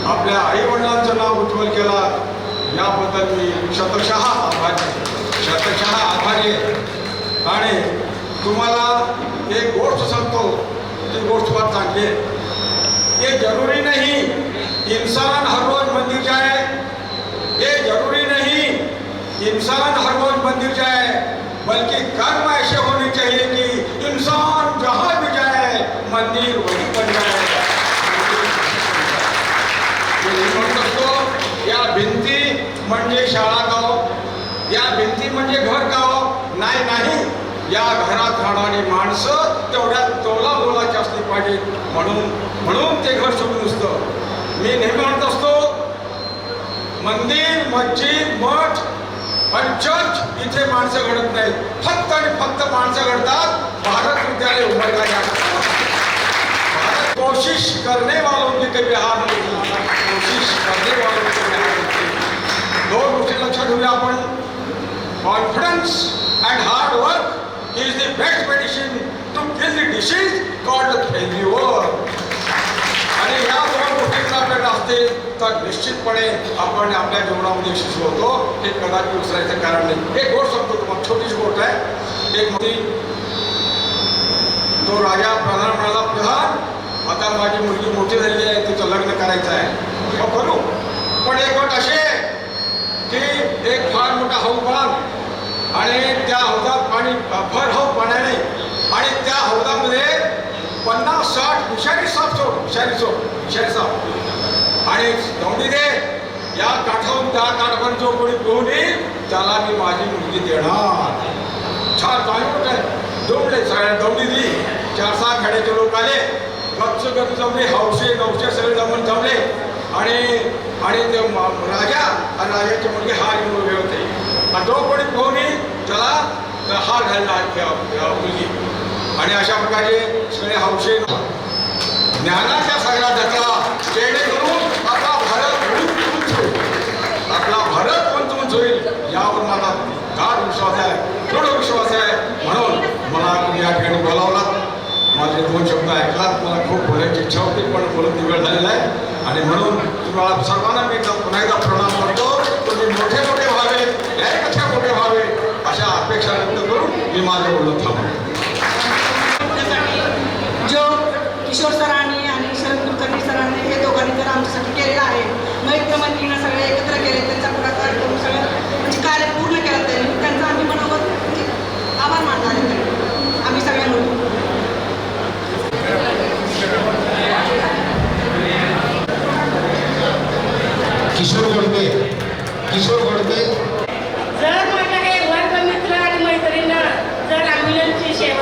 आपल्या आईवडिलांचं नाव उज्ज्वल केलात. याबद्दल मी शतशः आभारी आहे. आणि तुम्हाला एक गोष्ट सांगतो, ती गोष्ट फार चांगली आहे. ये जरूरी नहीं इंसान हर रोज मंदिर जाए, ये जरूरी नहीं इंसान हर रोज मंदिर जाए, बल्कि कर्म ऐसे होने चाहिए कि इंसान जहाँ भी जाए मंदिर वहीं बन जाए. म्हणत असतो या भिंती म्हणजे शाळा गाव, या भिंती म्हणजे घर गाव नाही. या घरात राहणारी माणसं तेवढ्या तोलामोलाची असली पाहिजे, म्हणून ते घर सोडून नसतं. मी नेहमी म्हणत असतो, मंदिर, मस्जिद, मठ आणि चर्च इथे माणसं घडत नाहीत, फक्त आणि फक्त माणसं घडतात भारत विद्यालय उभारल्या. कोशिश करने वालों की कभी हार नहीं, कोशिश करने वालों की कभी हार नहीं. दोन गोष्टी लक्षात घेऊया आपण. Confidence and hard work is the best medicine to kill the disease called failure. आणि या दोन गोष्टींचा आपल्याला असतील तर निश्चितपणे आपण आपल्या जीवनामध्ये यशस्वी होतो. हे कदाचित विसरायचं कारण नाही. एक गोष्ट सांगतो तुम्हाला, छोटीशी गोष्ट आहे. एक मोठी, तो राजा प्रधान म्हणाला, प्रधान आता माझी मुलगी मोठी झालेली आहे, तिचं लग्न करायचं आहे. मग करू, पण एक गोष्ट अशी आहे की एक फार मोठा हौद बांध आणि त्या हौदात पाणी भर हौद पाण्याने, आणि त्या हौदामध्ये 50-60 विषारी साप आणि दौंडी दे. या काठावरून त्या काठावर जो कोणी पिऊन येईल त्याला मी माझी मुलगी देणार. छान चांगली गोष्ट आहे. दौडले, सगळ्या दौंडी दिली. 4-6 खेड्याचे लोक आले, गच्च जमले, हौशे नवशे सगळे जमले. आणि ते राजा आणि राजाची मुलगी हार घेऊन उभे होते. आणि जो कोणी पिऊन येईल त्याला हार घालला मुलगी. आणि अशा प्रकारे सगळे हौशे ज्ञानाच्या सगळ्या ढकला, जेणेकरून आपला भारत उंच होईल, यावर माझा गाढ विश्वास आहे, दृढ विश्वास आहे. म्हणून या ठिकाणी बोलावलात, माझे 2 शब्द ऐकलात. मला खूप बोलायची इच्छा होती, पण बोलत वेळ झालेला आहे. आणि म्हणून तुम्हाला सर्वांना मी पुन्हा एकदा प्रणाम करतो. तुम्ही मोठे मोठे व्हावे, यापेक्षा मोठे व्हावे अशा अपेक्षा व्यक्त करून मी माझं बोलणं थांबवतो. जो किशोर सरांनी आणि शरद कुलकर्णी सरांनी हे दोघांनी तर आमच्यासाठी केलेलं आहे. मैत्रमंत्रीनं सगळे एकत्र केले, त्यांचा पुढाकार करून सगळं म्हणजे कार्य पूर्ण केलं त्यांनी. त्यांचा आम्ही मनोगत म्हणजे आभार मानणार आहे आम्ही सगळ्या मिळून. किशोर गोडके जर माझ्या हे वर्गमित्र आणि मैत्रिणींना जर ॲम्ब्युलन्सची सेवा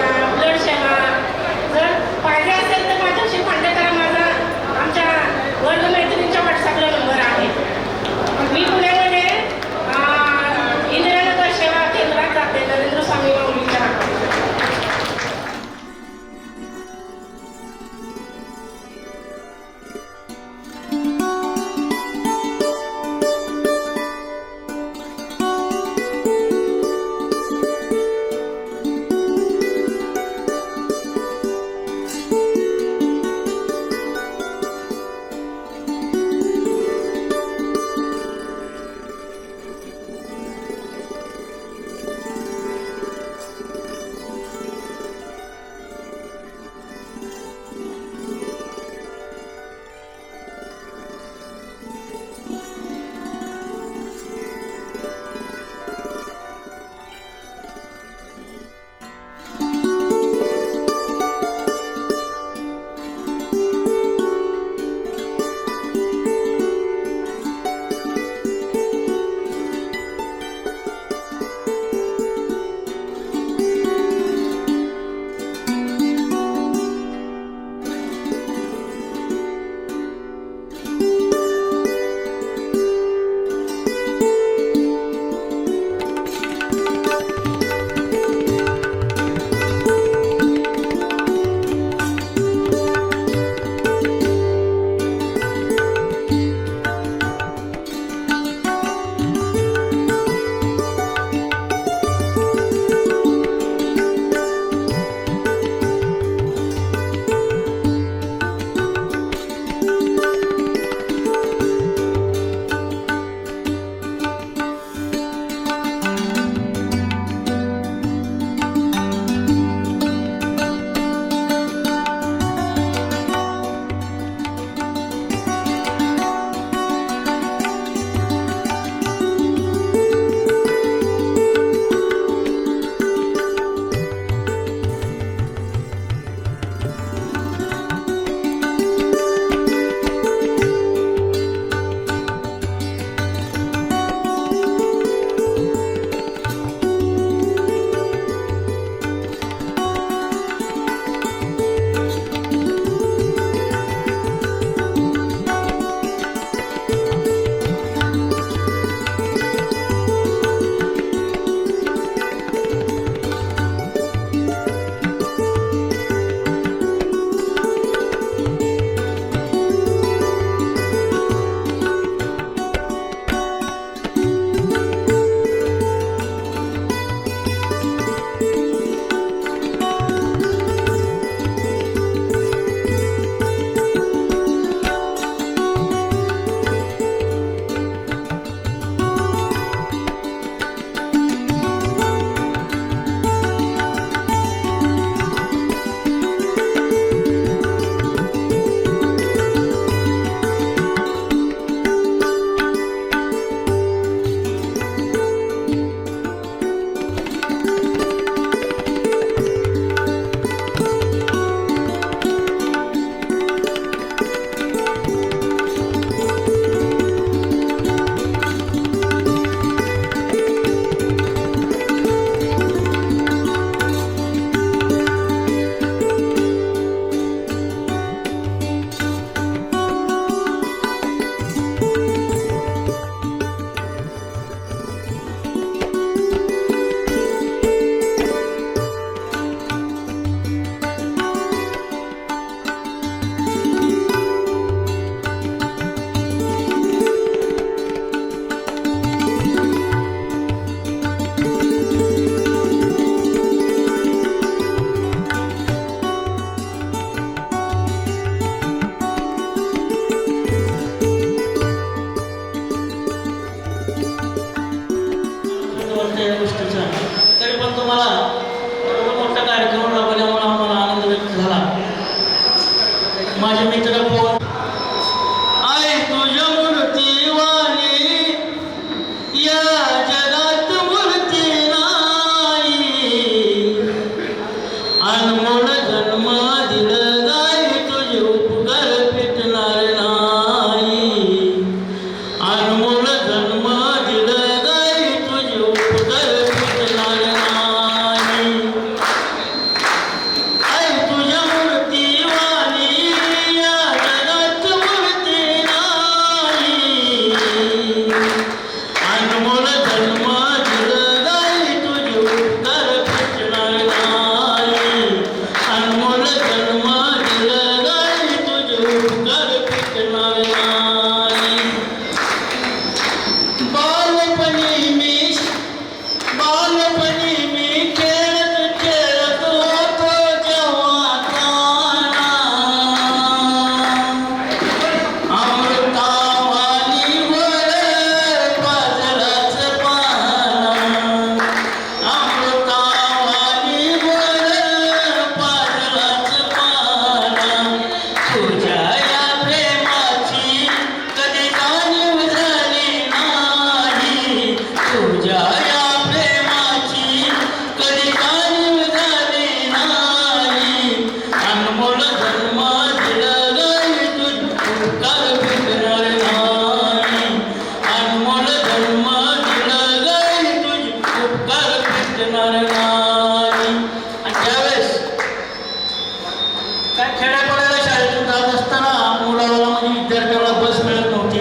काय खेड्यापाड्याला शाळेतून जात असताना मुलाला म्हणजे विद्यार्थ्याला बस मिळत नव्हती,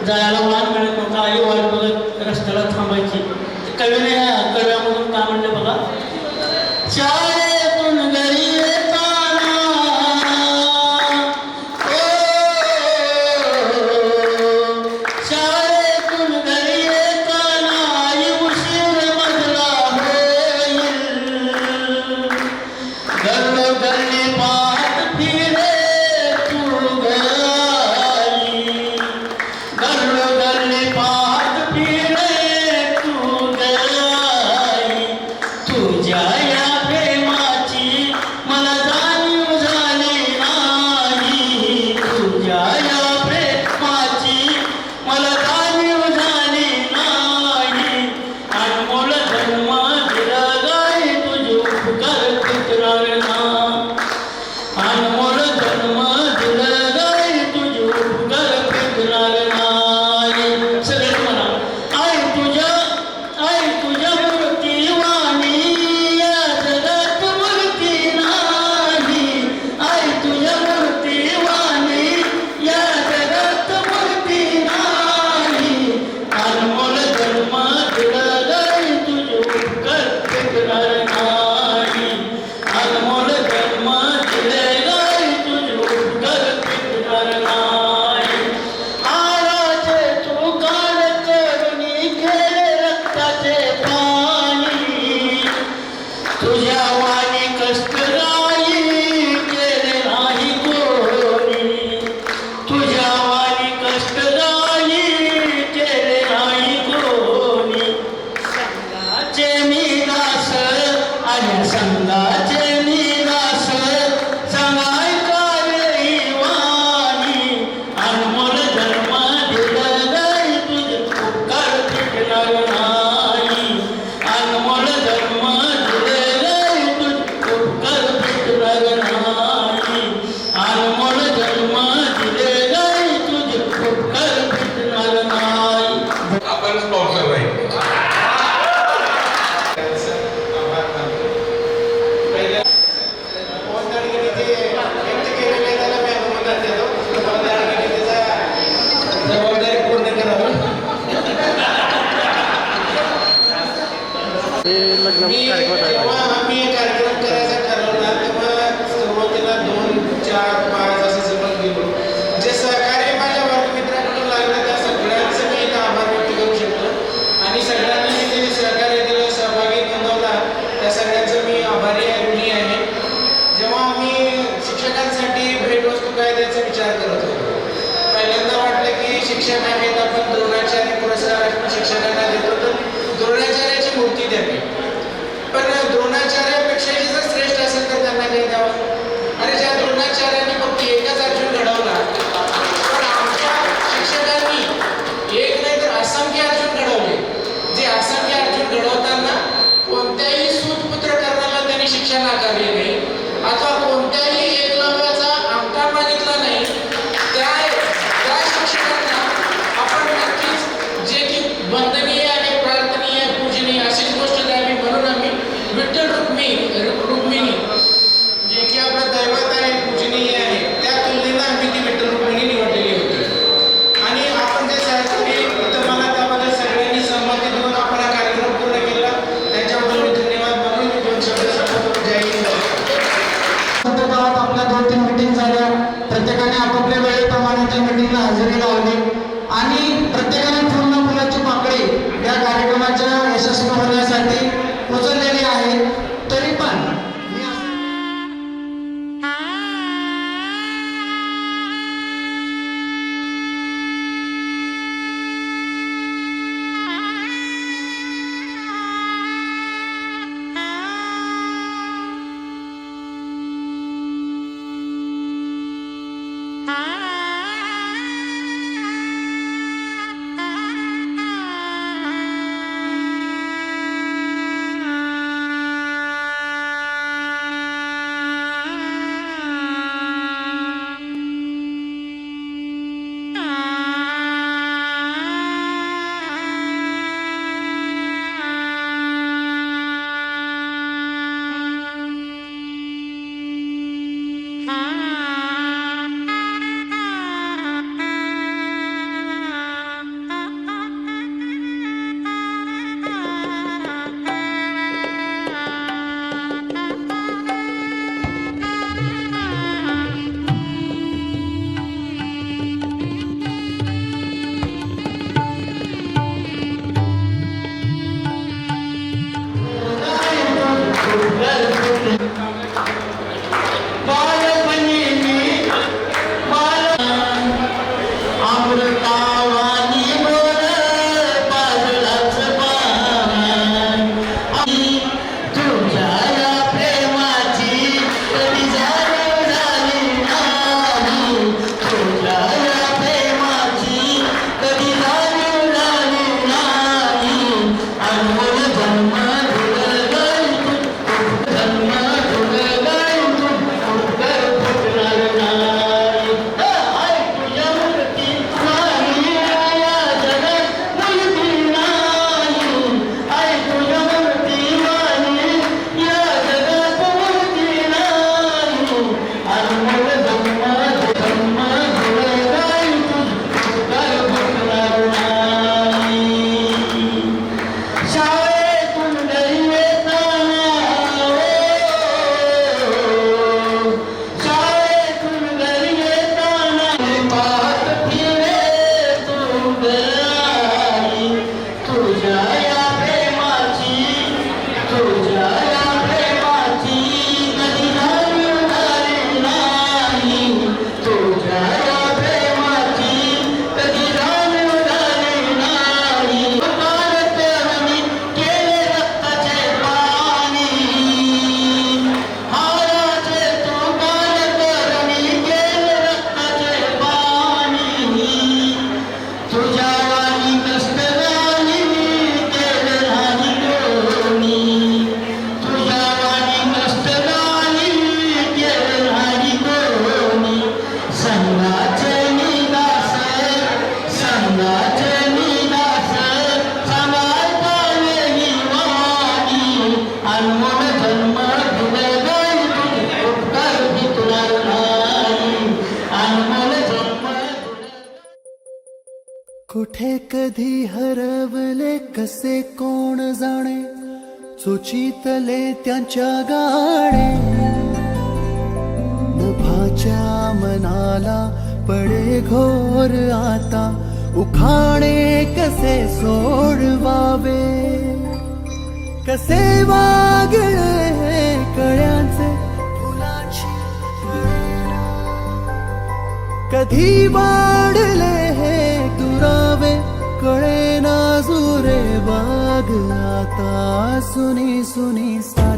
जायला वाहन मिळत नव्हतं. आई वाट बघत रस्त्याला थांबायची. कवीने ह्या कव्यामधून काय म्हणले बघा, शाळेतून घरी येताना शाळेतून घरी येताना आई उशीर मधला होईल, गल्लोगल्ली पाहत फिरे तू गई, गल्लोगल्ली पाहत फिरे तू गई, तुझ्या या प्रेमाची मला जाणीव झाली नाही, तुझ्या या प्रेमाची मला जाणीव झाली नाही, अनमोल जन्म दिला गाय तुझे उपकार फिरणार ना, अनमोल जन्म दिला गाय तुझे उपकार फिरणार नाही. सगळे म्हणा, आई तुझ्या मूर्ती वाणी या जगात मूर्ती नाही, आई तुझ्या मूर्ती वाणी या जगात मूर्ती नाही, अनमोल जन्म दिला गाय तुझे उपकार फिरणार नाही, अनमोल जन्म दिले गाय तुझे उपकार फिरणार नाही. आराचे तू गाण करुणी गेले रक्ताचे पाणी, तुझ्या वाणी कष्ट राई केले नाही कोणी, तुझ्या वाणी कष्ट राई केले नाही कोणी. संगाचे मी दास आणि संगाचे मी दास, सांगाय कावे वाणी, अनमोल जन्म दिला गाय तुझे उपकार फिरणार नाही, अनमोल जन्म दिले गाय तुझे उपकार फिरणार नाही, अनमोल जन्म दिले गाय तुझे उपकार फिरणार नाही. आपण स्पॉन्सर नाही. आभार मानतो. पहिल्या पोहोचताना व्यक्त केलेले त्याला मी अभिनंदन देतो. पोहोचताना जबाबदारी पूर्ण करावी. जेव्हा आम्ही हे कार्यक्रम करायचा ठरवला तेव्हा सुरुवातीला 2, 4, 5 असं जमत गेलो. जे सहकार्य माझ्या वर्गमित्रांकडून लागलं त्या सगळ्यांचं मी इथं आभार व्यक्त करू शकतो आणि सगळ्यांनी जे सहकार्य दिलं, सहभागी नोंदवला, त्या सगळ्यांचं मी आभारी ऋणी आहे. जेव्हा आम्ही शिक्षकांसाठी भेटवस्तू कायद्याचा विचार करत होतो, पहिल्यांदा वाटलं की शिक्षक आहेत, आपण द्रोणाचार्य पुरस्कार आपण शिक्षकांना देतो तर द्रोणाचार्याची मूर्ती द्यावी, पण द्रोणाचार्यापेक्षा जर श्रेष्ठ असेल तर त्यांना काही द्यावं. आणि ज्या द्रोणाचार्यांनी फक्त एकच अर्जुन घडवला, पण आमच्या शिक्षकांनी एक नाही तर असंख्य अर्जुन घडवले. जे असंख्य अर्जुन घडवताना कोणत्याही सूतपुत्र करण्याला त्यांनी शिक्षा नाकारली नाही अथवा कोणत्याही एकलव्याचा अंका मागितला नाही. त्या शिक्षकांना आपण नक्कीच जे की वंदनीय आहे, प्रार्थनीय, पूजनीय अशीच गोष्ट द्यावी म्हणून आम्ही विठ्ठल रुक्मिणी जे की आपलं दैवत आहे, पूजनीय आहे, त्या तुलनेनं आम्ही ती विठ्ठल रुक्मिणी निवडलेली होती. आणि आपण जे सहकारी इथं मला त्याबद्दल सगळ्यांनी सहमती देऊन आपण हा कार्यक्रम पूर्ण केला, त्यांच्याबद्दल मी धन्यवाद मानून 2 शब्द सांगतो. जय हिंद. गावात आपल्या 2-3 मीटिंग झाल्या, प्रत्येकाने आपापल्या वेळेप्रमाणे त्या मीटिंगला हजेरी लावली आणि प्रत्येकाने पूर्ण फुलाची पाकळी या कार्यक्रमाच्या यशस्वी होण्यासाठी उचललेली आहे. तरी पण मी कुठे कधी हरवले कसे कोण जाणे, चोचीतले त्यांच्या गाणे. नभाच्या मनाला पडे घोर आता, उखाणे कसे सोडवावे, कसे वागळे कळ्यांचे फुलाची कळेना. कधी वाढले हे दुरावे कळेना जुरे बाग आता सुनी सुनी सा.